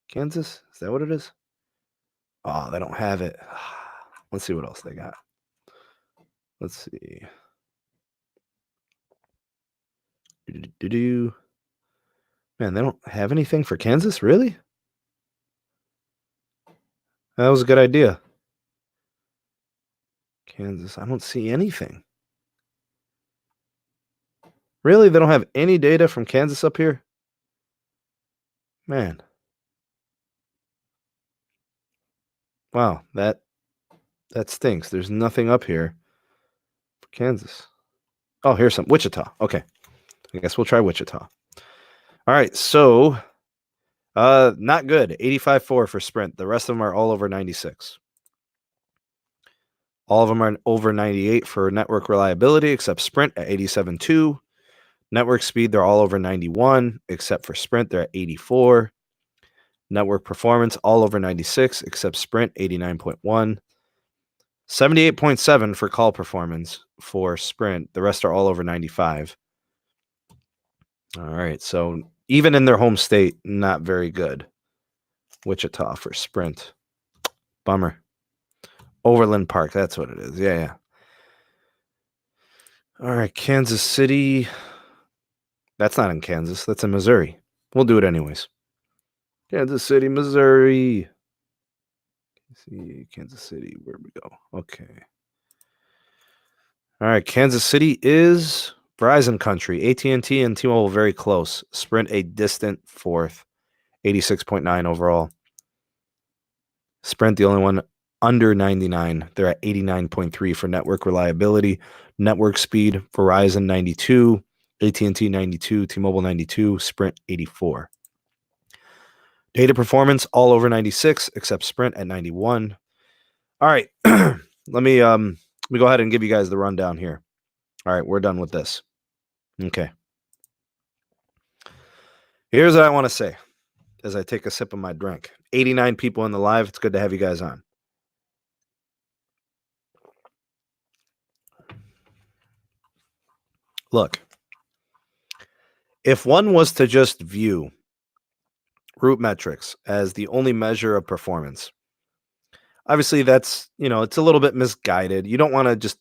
Kansas? Is that what it is? Oh, they don't have it. Let's see what else they got. Let's see. Man, they don't have anything for Kansas, really? That was a good idea. Kansas, I don't see anything. Really? They don't have any data from Kansas up here? Man. Wow, that stinks. There's nothing up here for Kansas. Oh, here's some. Wichita. Okay. I guess we'll try Wichita. All right, so not good. 85.4 for Sprint. The rest of them are all over 96. All of them are over 98 for network reliability, except Sprint at 87.2. Network speed, they're all over 91, except for Sprint, they're at 84. Network performance, all over 96, except Sprint, 89.1. 78.7 for call performance for Sprint. The rest are all over 95. All right, so even in their home state, not very good. Wichita for Sprint. Bummer. Overland Park, that's what it is. Yeah. All right, Kansas City. That's not in Kansas. That's in Missouri. We'll do it anyways. Kansas City, Missouri. See, Kansas City, where we go? Okay. All right, Kansas City is Verizon country. AT&T and T-Mobile very close. Sprint a distant fourth. 86.9 overall. Sprint the only one under 99. They're at 89.3 for network reliability. Network speed, Verizon 92, AT&T 92, T-Mobile 92, Sprint 84. Data performance all over 96, except Sprint at 91. All right, let me go ahead and give you guys the rundown here. All right, we're done with this. Okay. Here's what I want to say as I take a sip of my drink. 89 people in the live. It's good to have you guys on. Look, if one was to just view root metrics as the only measure of performance, obviously that's, it's a little bit misguided. You don't want to just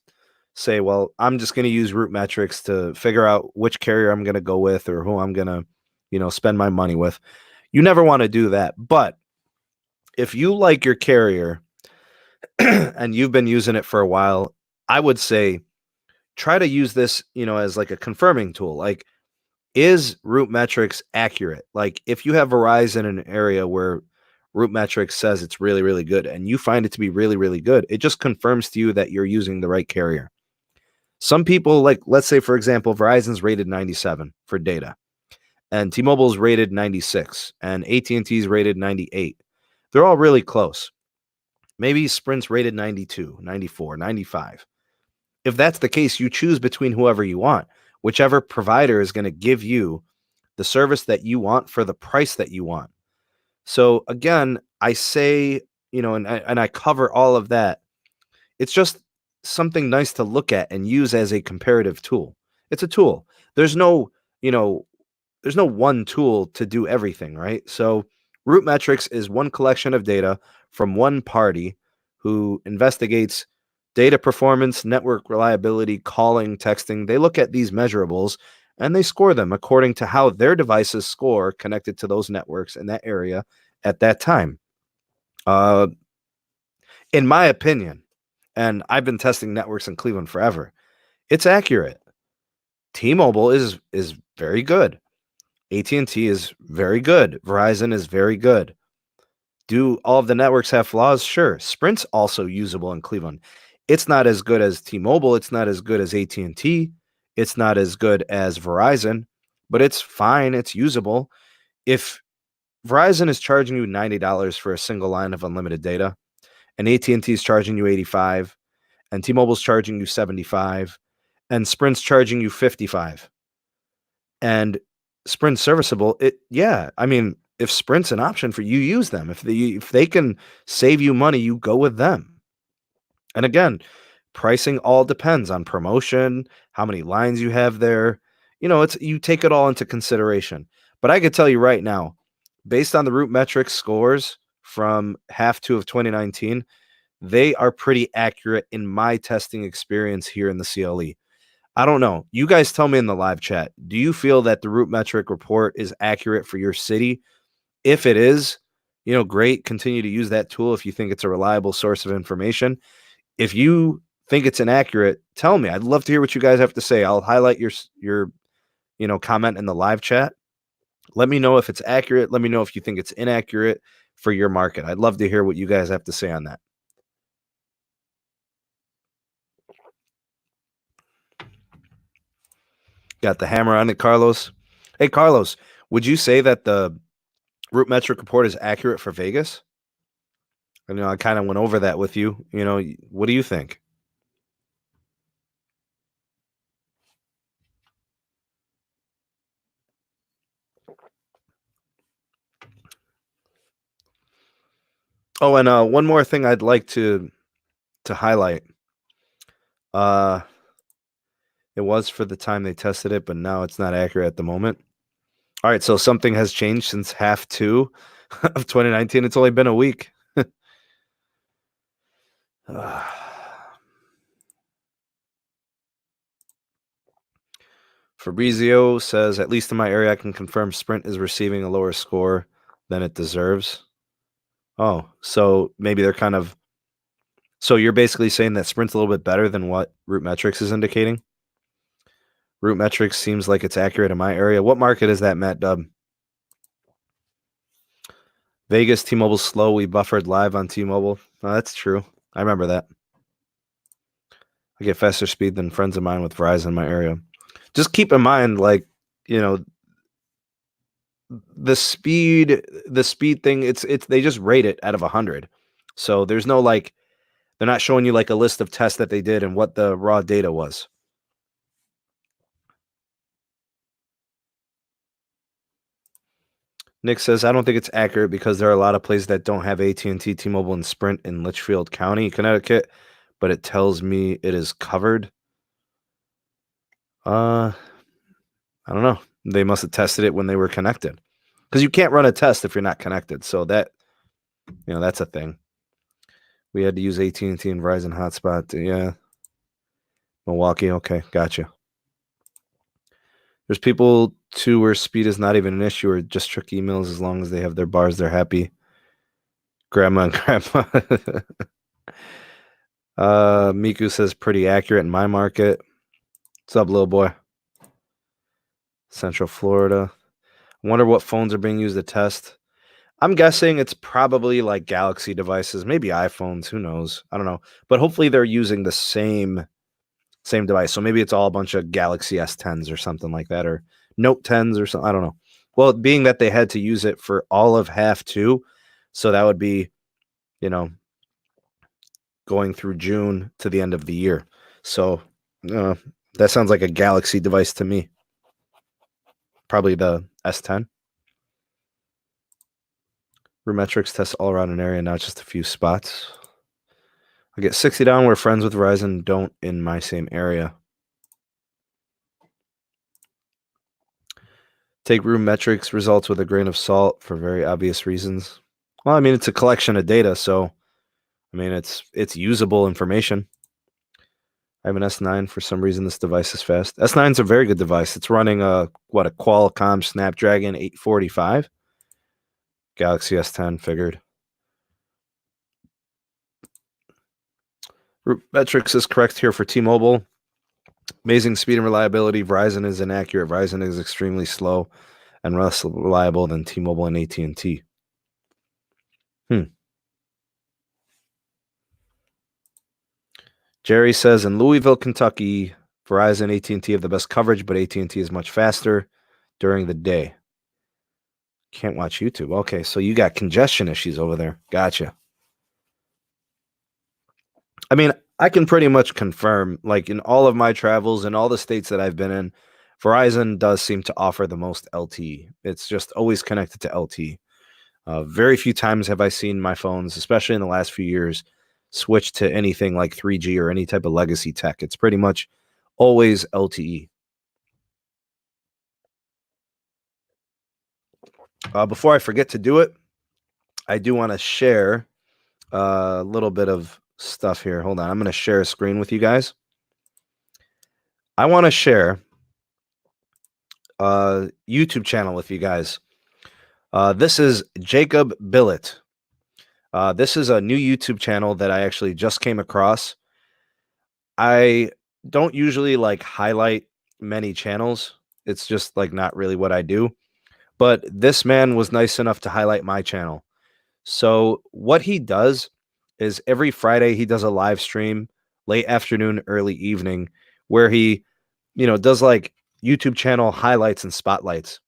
say, well, I'm just going to use root metrics to figure out which carrier I'm going to go with or who I'm going to, spend my money with. You never want to do that. But if you like your carrier and you've been using it for a while, I would say try to use this, as like a confirming tool. Like, is root metrics accurate? Like, if you have Verizon in an area where root metrics says it's really, really good and you find it to be really, really good, it just confirms to you that you're using the right carrier. Some people, like, let's say, for example, Verizon's rated 97 for data and T-Mobile's rated 96 and AT&T's rated 98. They're all really close. Maybe Sprint's rated 92, 94, 95. If that's the case, you choose between whoever you want. Whichever provider is going to give you the service that you want for the price that you want. So again, I say, and I cover all of that. It's just something nice to look at and use as a comparative tool. It's a tool. There's no one tool to do everything, right? So root metrics is one collection of data from one party who investigates data performance, network reliability, calling, texting. They look at these measurables and they score them according to how their devices score connected to those networks in that area at that time. In my opinion, and I've been testing networks in Cleveland forever, it's accurate. T-Mobile is very good. AT&T is very good. Verizon is very good. Do all of the networks have flaws? Sure. Sprint's also usable in Cleveland. It's not as good as T-Mobile. It's not as good as AT&T. It's not as good as Verizon, but it's fine. It's usable. If Verizon is charging you $90 for a single line of unlimited data, and AT&T is charging you $85, and T-Mobile's charging you $75, and Sprint's charging you $55, and Sprint's serviceable, if Sprint's an option for you, use them. If they can save you money, you go with them. And again, Pricing all depends on promotion, how many lines you have there. You take it all into consideration. But I could tell you right now, based on the root metrics scores from half two of 2019, they are pretty accurate in my testing experience here in the CLE. I don't know. You guys tell me in the live chat. Do you feel that the root metric report is accurate for your city? If it is, great. Continue to use that tool if you think it's a reliable source of information. If you think it's inaccurate, tell me. I'd love to hear what you guys have to say. I'll highlight your comment in the live chat. Let me know if it's accurate. Let me know if you think it's inaccurate for your market. I'd love to hear what you guys have to say on that. Got the hammer on it, Carlos. Hey, Carlos, would you say that the root metric report is accurate for Vegas? I kind of went over that with you. What do you think? Oh, and one more thing I'd like to highlight. It was for the time they tested it, but now it's not accurate at the moment. All right, so something has changed since half two of 2019. It's only been a week. Fabrizio says, at least in my area, I can confirm Sprint is receiving a lower score than it deserves. Oh, so maybe they're kind of... So you're basically saying that Sprint's a little bit better than what Root Metrics is indicating? Root Metrics seems like it's accurate in my area. What market is that, Matt Dub? Vegas, T-Mobile's slow. We buffered live on T-Mobile. Oh, that's true. I remember that. I get faster speed than friends of mine with Verizon in my area. Just keep in mind, the speed thing, it's they just rate it out of 100. So there's no they're not showing you a list of tests that they did and what the raw data was. Nick says, I don't think it's accurate because there are a lot of places that don't have AT&T, T-Mobile, and Sprint in Litchfield County, Connecticut, but it tells me it is covered. I don't know. They must have tested it when they were connected, because you can't run a test if you're not connected. So that, that's a thing. We had to use AT&T and Verizon hotspot. Yeah. Milwaukee. Okay. Gotcha. There's people too where speed is not even an issue or just check emails. As long as they have their bars, they're happy. Grandma and grandma. Miku says pretty accurate in my market. What's up, little boy? Central Florida. I wonder what phones are being used to test. I'm guessing it's probably Galaxy devices, maybe iPhones. Who knows? I don't know. But hopefully they're using the same device. So maybe it's all a bunch of Galaxy S10s or something like that, or Note 10s or something. I don't know. Well, being that they had to use it for all of half two, so that would be, going through June to the end of the year. So that sounds like a Galaxy device to me. Probably the S10. Remetrics tests all around an area, not just a few spots. I get 60 down where friends with Verizon don't in my same area. Take room metrics results with a grain of salt for very obvious reasons. Well, I mean, it's a collection of data, so I mean, it's usable information. I have an S9. For some reason, this device is fast. S9 is a very good device. It's running a Qualcomm Snapdragon 845. Galaxy S10, figured. Root metrics is correct here for T-Mobile. Amazing speed and reliability. Verizon is inaccurate. Verizon is extremely slow and less reliable than T-Mobile and AT&T. Jerry says, in Louisville, Kentucky, Verizon, AT&T have the best coverage, but AT&T is much faster during the day. Can't watch YouTube. Okay, so you got congestion issues over there. Gotcha. I mean, I can pretty much confirm, in all of my travels in all the states that I've been in, Verizon does seem to offer the most LTE. It's just always connected to LTE. Very few times have I seen my phones, especially in the last few years, switch to anything like 3G or any type of legacy tech. It's pretty much always LTE. Before I forget to do it, I do want to share a little bit of stuff here. Hold on. I'm going to share a screen with you guys. I want to share a YouTube channel with you guys. This is Jacob Billet. This is a new YouTube channel that I actually just came across. I don't usually like highlight many channels. It's just like not really what I do. But this man was nice enough to highlight my channel. So what he does is every Friday he does a live stream, late afternoon, early evening, where he, does like YouTube channel highlights and spotlights.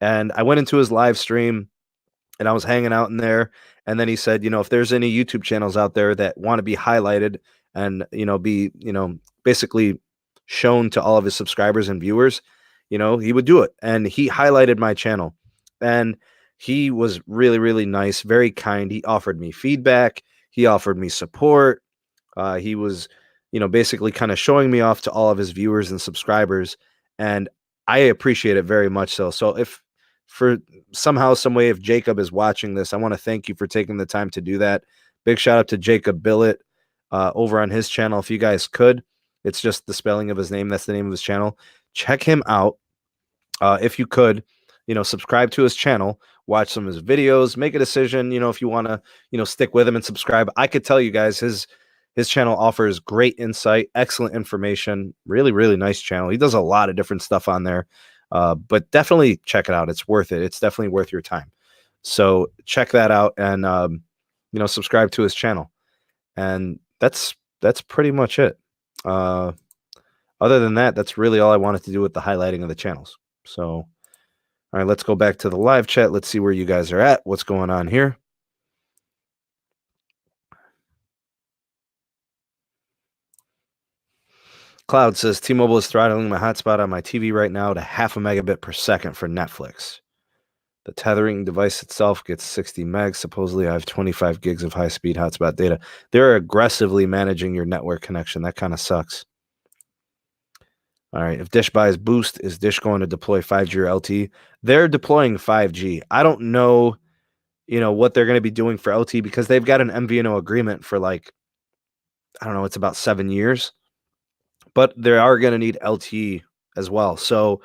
And I went into his live stream and I was hanging out in there. And then he said, if there's any YouTube channels out there that want to be highlighted and, be, basically shown to all of his subscribers and viewers, he would do it. And he highlighted my channel. And he was really, really nice, very kind. He offered me feedback. He offered me support. He was, basically kind of showing me off to all of his viewers and subscribers. And I appreciate it very much so. So if for somehow, some way, if Jacob is watching this, I want to thank you for taking the time to do that. Big shout out to Jacob Billet over on his channel. If you guys could, it's just the spelling of his name. That's the name of his channel. Check him out. If you could, subscribe to his channel, watch some of his videos, make a decision, if you want to, stick with him and subscribe. I could tell you guys his channel offers great insight, excellent information, really, really nice channel. He does a lot of different stuff on there, but definitely check it out. It's worth it. It's definitely worth your time. So check that out and, subscribe to his channel. And that's pretty much it. Other than that, that's really all I wanted to do with the highlighting of the channels. So, all right, let's go back to the live chat. Let's see where you guys are at. What's going on here? Cloud says, T-Mobile is throttling my hotspot on my TV right now to 0.5 megabit per second for Netflix. The tethering device itself gets 60 megs. Supposedly, I have 25 gigs of high-speed hotspot data. They're aggressively managing your network connection. That kind of sucks. All right, if Dish buys Boost, is Dish going to deploy 5G or LTE? They're deploying 5G. I don't know, what they're going to be doing for LTE because they've got an MVNO agreement for it's about 7 years. But they are going to need LTE as well. So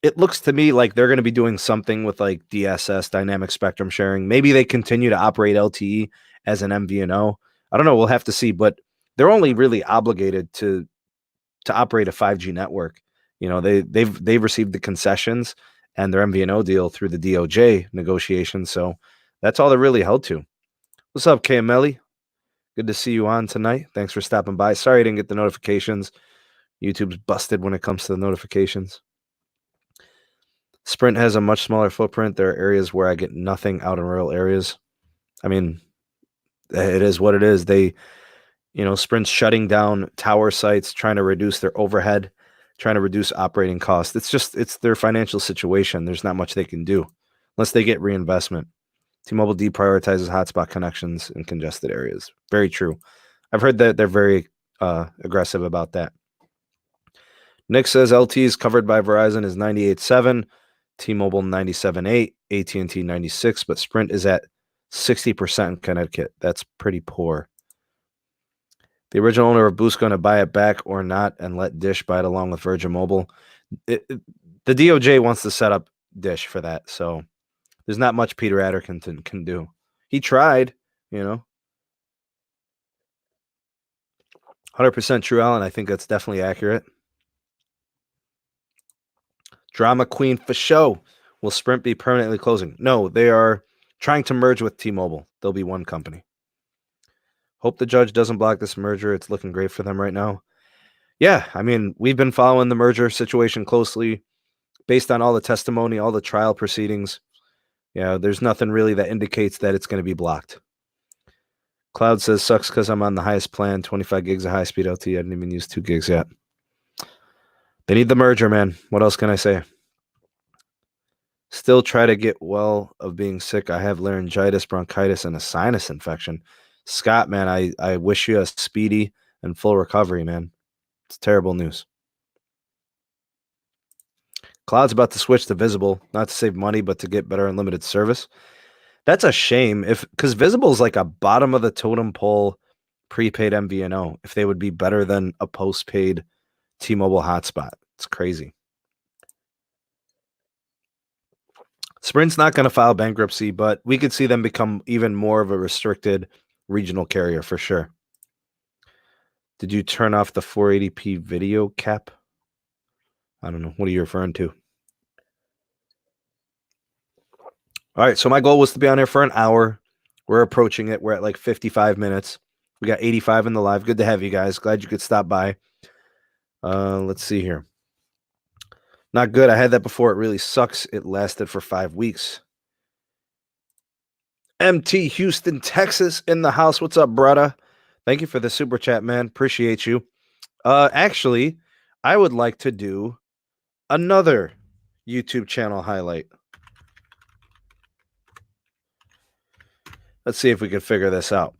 it looks to me like they're going to be doing something with like DSS, dynamic spectrum sharing. Maybe they continue to operate LTE as an MVNO. I don't know. We'll have to see. But they're only really obligated to operate a 5G network. They've received the concessions and their MVNO deal through the DOJ negotiations. So that's all they're really held to. What's up, KMLE? Good to see you on tonight. Thanks for stopping by. Sorry I didn't get the notifications. YouTube's busted when it comes to the notifications. Sprint has a much smaller footprint. There are areas where I get nothing out in rural areas. I mean, it is what it is. Sprint's shutting down tower sites, trying to reduce their overhead, trying to reduce operating costs. It's their financial situation. There's not much they can do unless they get reinvestment. T-Mobile deprioritizes hotspot connections in congested areas. Very true. I've heard that they're very aggressive about that. Nick says LTE is covered by Verizon is 98.7, T-Mobile 97.8, AT&T 96, but Sprint is at 60% in Connecticut. That's pretty poor. The original owner of Boost going to buy it back or not and let Dish buy it along with Virgin Mobile. The DOJ wants to set up Dish for that, so there's not much Peter Adderton can do. He tried, 100% true, Alan. I think that's definitely accurate. Drama Queen for show. Will Sprint be permanently closing? No, they are trying to merge with T-Mobile. They'll be one company. Hope the judge doesn't block this merger. It's looking great for them right now. Yeah, I mean, we've been following the merger situation closely based on all the testimony, all the trial proceedings. Yeah, there's nothing really that indicates that it's going to be blocked. Cloud says, sucks because I'm on the highest plan, 25 gigs of high-speed LTE. I didn't even use 2 gigs yet. They need the merger, man. What else can I say? Still try to get well of being sick. I have laryngitis, bronchitis, and a sinus infection. Scott, man, I wish you a speedy and full recovery, man. It's terrible news. Cloud's about to switch to Visible, not to save money, but to get better unlimited service. That's a shame because Visible is like a bottom of the totem pole prepaid MVNO. If they would be better than a postpaid T-Mobile hotspot, it's crazy. Sprint's not going to file bankruptcy, but we could see them become even more of a restricted regional carrier for sure. Did you turn off the 480p video cap? I don't know. What are you referring to? All right, so my goal was to be on here for an hour. We're approaching it. We're at like 55 minutes. We got 85 in the live. Good to have you guys. Glad you could stop by. Let's see here. Not good. I had that before. It really sucks. It lasted for 5 weeks. MT Houston, Texas in the house. What's up, brother? Thank you for the super chat, man. Appreciate you. Actually, I would like to do another YouTube channel highlight. Let's see if we can figure this out.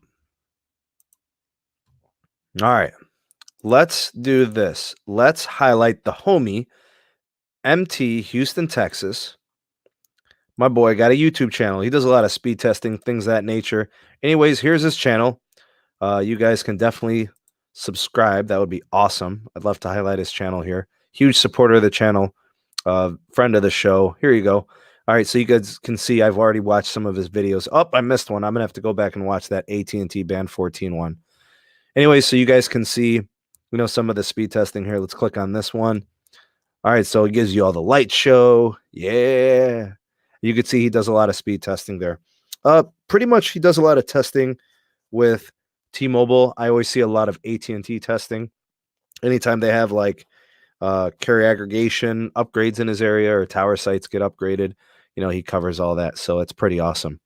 All right. Let's do this. Let's highlight the homie, MT Houston, Texas. My boy got a YouTube channel. He does a lot of speed testing, things of that nature. Anyways, here's his channel. You guys can definitely subscribe. That would be awesome. I'd love to highlight his channel here. Huge supporter of the channel, friend of the show. Here you go. All right, so you guys can see I've already watched some of his videos. Oh, I missed one. I'm going to have to go back and watch that AT&T Band 14 one. Anyway, so you guys can see, some of the speed testing here. Let's click on this one. All right, so it gives you all the light show. Yeah. You can see he does a lot of speed testing there. Pretty much he does a lot of testing with T-Mobile. I always see a lot of AT&T testing. Anytime they have like carrier aggregation upgrades in his area or tower sites get upgraded, he covers all that. So it's pretty awesome.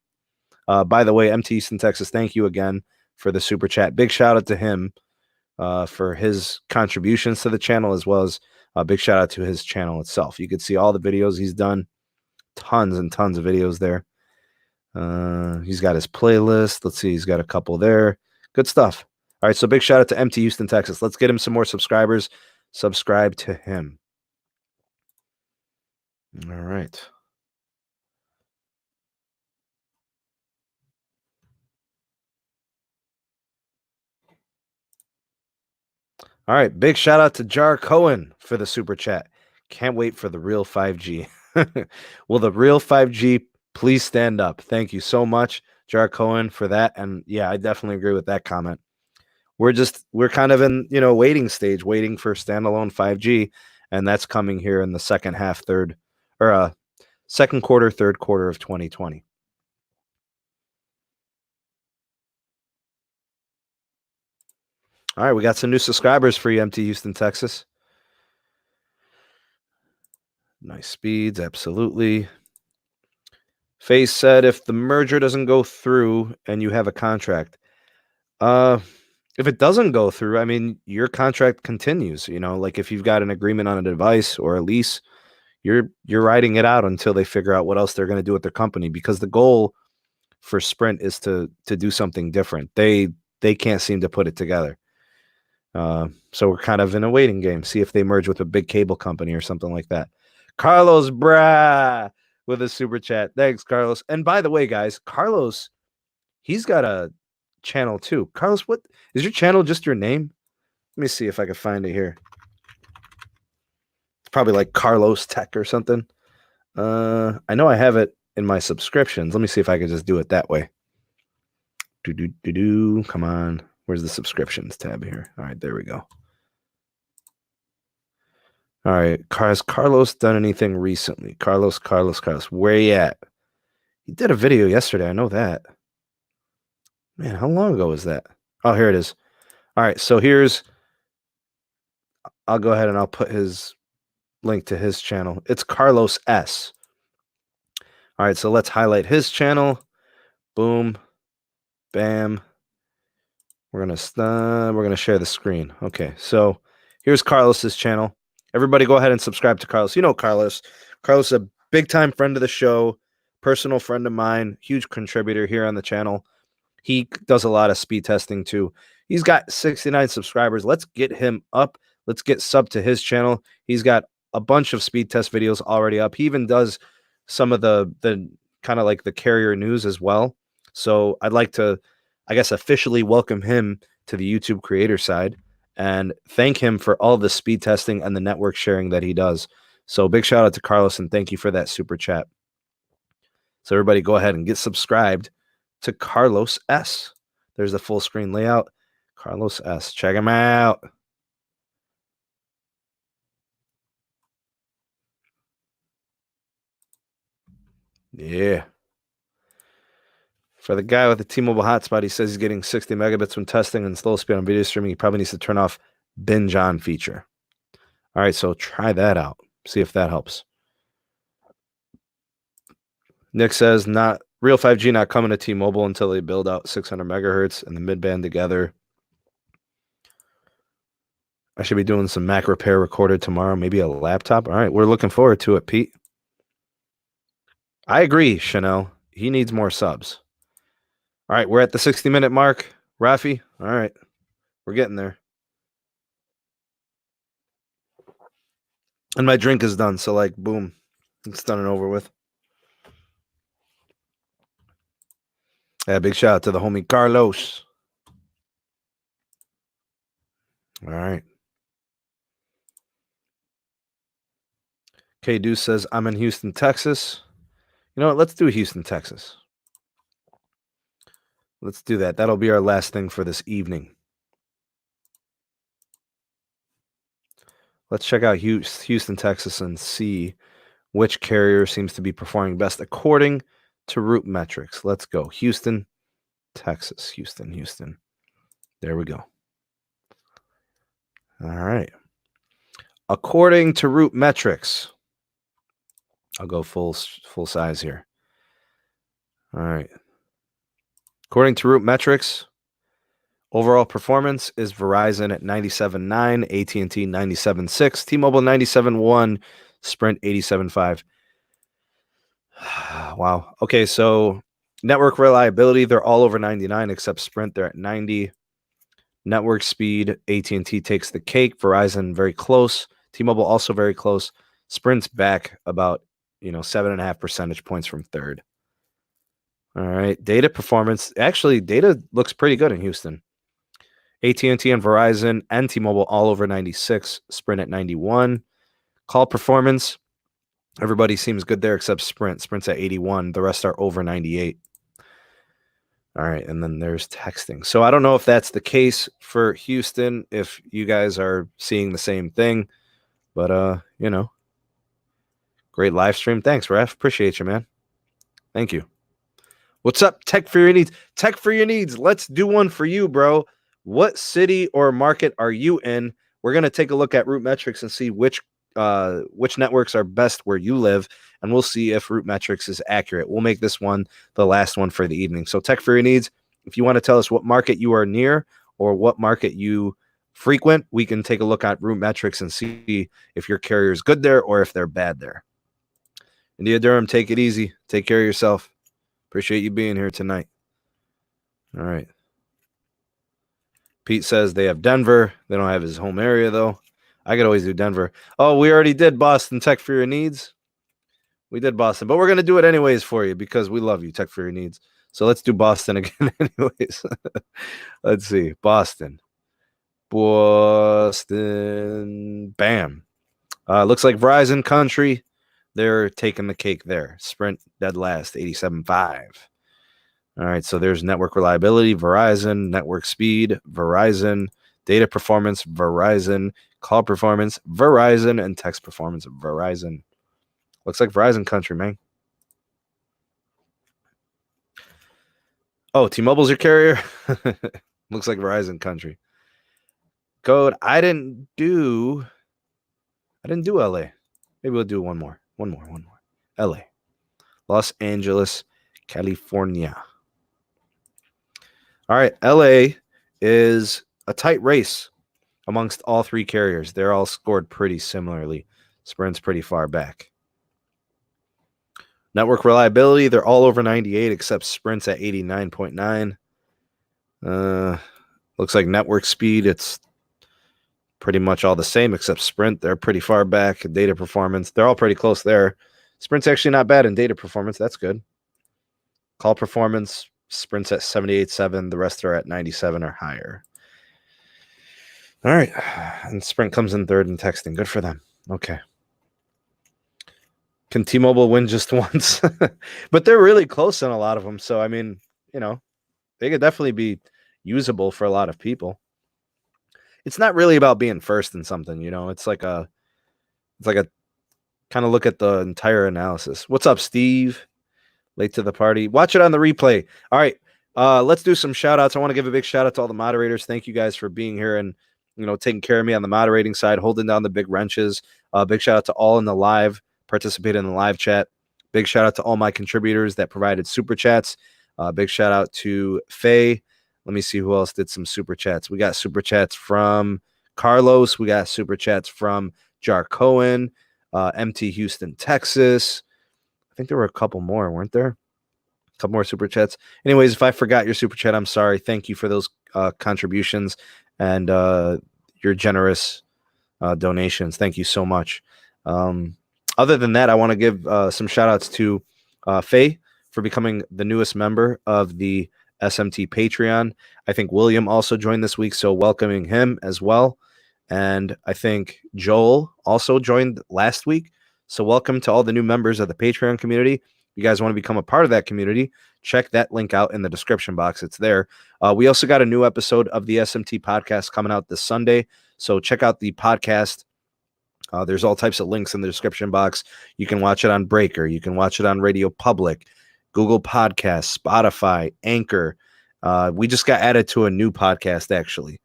By the way, MT Houston, Texas, thank you again for the super chat. Big shout out to him for his contributions to the channel, as well as a big shout out to his channel itself. You can see all the videos he's done. Tons and tons of videos there. He's got his playlist. Let's see. He's got a couple there. Good stuff. All right. So big shout out to MT Houston, Texas. Let's get him some more subscribers. Subscribe to him. All right. All right. Big shout out to Jar Cohen for the super chat. Can't wait for the real 5G. Will the real 5G please stand up? Thank you so much, Jar Cohen, for that. And yeah, I definitely agree with that comment. We're kind of in, waiting stage, waiting for standalone 5G. And that's coming here in the second quarter, third quarter of 2020. All right, we got some new subscribers for you, MT Houston, Texas. Nice speeds, absolutely. Face said if the merger doesn't go through and you have a contract, if it doesn't go through, I mean, your contract continues. Like if you've got an agreement on a device or a lease, you're riding it out until they figure out what else they're going to do with their company, because the goal for Sprint is to do something different. They can't seem to put it together. So we're kind of in a waiting game. See if they merge with a big cable company or something like that. Carlos Bra with a super chat. Thanks, Carlos. And by the way, guys, Carlos, he's got a channel too. Carlos, what is your channel? Just your name? Let me see if I can find it here. It's probably like Carlos Tech or something. I know I have it in my subscriptions. Let me see if I can just do it that way. Come on. Where's the subscriptions tab here? All right, there we go. All right. Has Carlos done anything recently? Carlos. Where you at? He did a video yesterday. I know that. Man, how long ago was that? Oh, here it is. All right. So I'll go ahead and I'll put his link to his channel. It's Carlos S. All right. So let's highlight his channel. Boom. Bam. We're gonna share the screen. Okay. So here's Carlos's channel. Everybody go ahead and subscribe to Carlos. Carlos. Carlos is a big-time friend of the show, personal friend of mine, huge contributor here on the channel. He does a lot of speed testing too. He's got 69 subscribers. Let's get him up. Let's get sub to his channel. He's got a bunch of speed test videos already up. He even does some of the kind of like the carrier news as well. So I'd like to, I guess, officially welcome him to the YouTube creator side and thank him for all the speed testing and the network sharing that he does. So big shout out to Carlos and thank you for that super chat. So everybody go ahead and get subscribed to Carlos S. There's the full screen layout. Carlos S. Check him out. Yeah. For the guy with the T-Mobile hotspot, he says he's getting 60 megabits when testing and slow speed on video streaming. He probably needs to turn off binge on feature. All right, so try that out. See if that helps. Nick says not real 5G not coming to T-Mobile until they build out 600 megahertz and the mid-band together. I should be doing some Mac repair recorded tomorrow, maybe a laptop. All right, we're looking forward to it, Pete. I agree, Chanel. He needs more subs. All right, we're at the 60-minute mark. Rafi, all right, we're getting there. And my drink is done, so like, boom, it's done and over with. Yeah, big shout out to the homie Carlos. All right. K Deuce says, I'm in Houston, Texas. You know what? Let's do Houston, Texas. Let's do that. That'll be our last thing for this evening. Let's check out Houston, Texas, and see which carrier seems to be performing best according to route metrics. Let's go. Houston, Texas. Houston. There we go. All right. According to route metrics, I'll go full size here. All right. According to route metrics, overall performance is Verizon at 97.9, AT&T 97.6, T-Mobile 97.1, Sprint 87.5. Wow. Okay, so network reliability, they're all over 99 except Sprint, they're at 90. Network speed, AT&T takes the cake, Verizon very close, T-Mobile also very close. Sprint's back about 7.5 percentage points from third. All right, data performance. Actually, data looks pretty good in Houston. AT&T and Verizon and T-Mobile all over 96, Sprint at 91. Call performance, everybody seems good there except Sprint. Sprint's at 81. The rest are over 98. All right, and then there's texting. So I don't know if that's the case for Houston, if you guys are seeing the same thing, but great live stream. Thanks, Ref. Appreciate you, man. Thank you. What's up? Tech for your needs. Tech for your needs. Let's do one for you, bro. What city or market are you in? We're going to take a look at route metrics and see which networks are best where you live, and we'll see if route metrics is accurate. We'll make this one the last one for the evening. So tech for your needs, if you want to tell us what market you are near or what market you frequent, we can take a look at route metrics and see if your carrier is good there or if they're bad there. India Durham, take it easy. Take care of yourself. Appreciate you being here tonight. All right. Pete says they have Denver. They don't have his home area, though. I could always do Denver. Oh, we already did Boston Tech for your needs. We did Boston, but we're going to do it anyways for you because we love you, Tech for your needs. So let's do Boston again anyways. Let's see. Boston. Bam. Looks like Verizon Country. They're taking the cake there. Sprint dead last, 87.5. All right, so there's network reliability, Verizon, network speed, Verizon, data performance, Verizon, call performance, Verizon, and text performance, Verizon. Looks like Verizon Country, man. Oh, T-Mobile's your carrier? Looks like Verizon Country. Code, I didn't do LA. Maybe we'll do one more. LA. Los Angeles, California. All right, LA is a tight race amongst all three carriers. They're all scored pretty similarly. Sprint's pretty far back. Network reliability, they're all over 98 except Sprint's at 89.9. Looks like network speed, it's pretty much all the same except Sprint. They're pretty far back. Data performance, they're all pretty close there. Sprint's actually not bad in data performance. That's good. Call performance, Sprint's at 78.7. The rest are at 97 or higher. All right. And Sprint comes in third in texting. Good for them. Okay. Can T-Mobile win just once? But they're really close in a lot of them. So, I mean, they could definitely be usable for a lot of people. It's not really about being first in something, It's like a kind of look at the entire analysis. What's up, Steve? Late to the party. Watch it on the replay. All right. Let's do some shout outs. I want to give a big shout out to all the moderators. Thank you guys for being here and taking care of me on the moderating side, holding down the big wrenches. Big shout out to all in the live, participated in the live chat. Big shout out to all my contributors that provided super chats. Big shout out to Faye. Let me see who else did some super chats. We got super chats from Carlos. We got super chats from Jar Cohen, MT Houston, Texas. I think there were a couple more, weren't there? A couple more super chats. Anyways, if I forgot your super chat, I'm sorry. Thank you for those contributions and your generous donations. Thank you so much. Other than that, I want to give some shout outs to Faye for becoming the newest member of the SMT Patreon. I think William also joined this week, so welcoming him as well. And I think Joel also joined last week. So welcome to all the new members of the Patreon community. If you guys want to become a part of that community, check that link out in the description box. It's there. We also got a new episode of the SMT Podcast coming out this Sunday. So check out the podcast. There's all types of links in the description box. You can watch it on Breaker. You can watch it on Radio Public, Google Podcasts, Spotify, Anchor. We just got added to a new podcast, actually.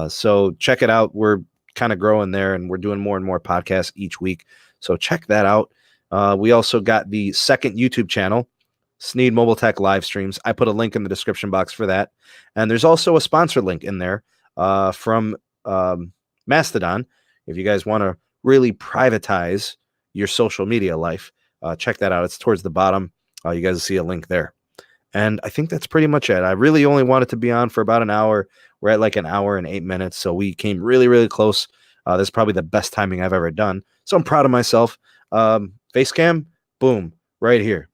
So check it out. We're kind of growing there, and we're doing more and more podcasts each week. So check that out. We also got the second YouTube channel, Sneed Mobile Tech Live Streams. I put a link in the description box for that. And there's also a sponsor link in there from Mastodon. If you guys want to really privatize your social media life, check that out. It's towards the bottom. You guys see a link there. And I think that's pretty much it. I really only wanted to be on for about an hour. We're at like an hour and 8 minutes. So we came really, really close. This is probably the best timing I've ever done. So I'm proud of myself. Face cam, boom, right here.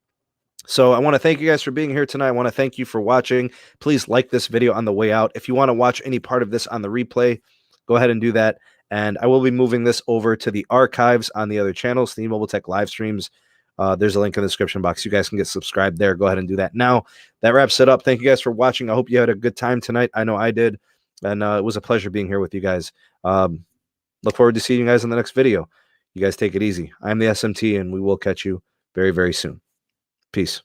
So I want to thank you guys for being here tonight. I want to thank you for watching. Please like this video on the way out. If you want to watch any part of this on the replay, go ahead and do that. And I will be moving this over to the archives on the other channels, the Mobile Tech live streams. There's a link in the description box. You guys can get subscribed there. Go ahead and do that. Now, that wraps it up. Thank you guys for watching. I hope you had a good time tonight. I know I did. And it was a pleasure being here with you guys. Look forward to seeing you guys in the next video. You guys take it easy. I'm the SMT, and we will catch you very, very soon. Peace.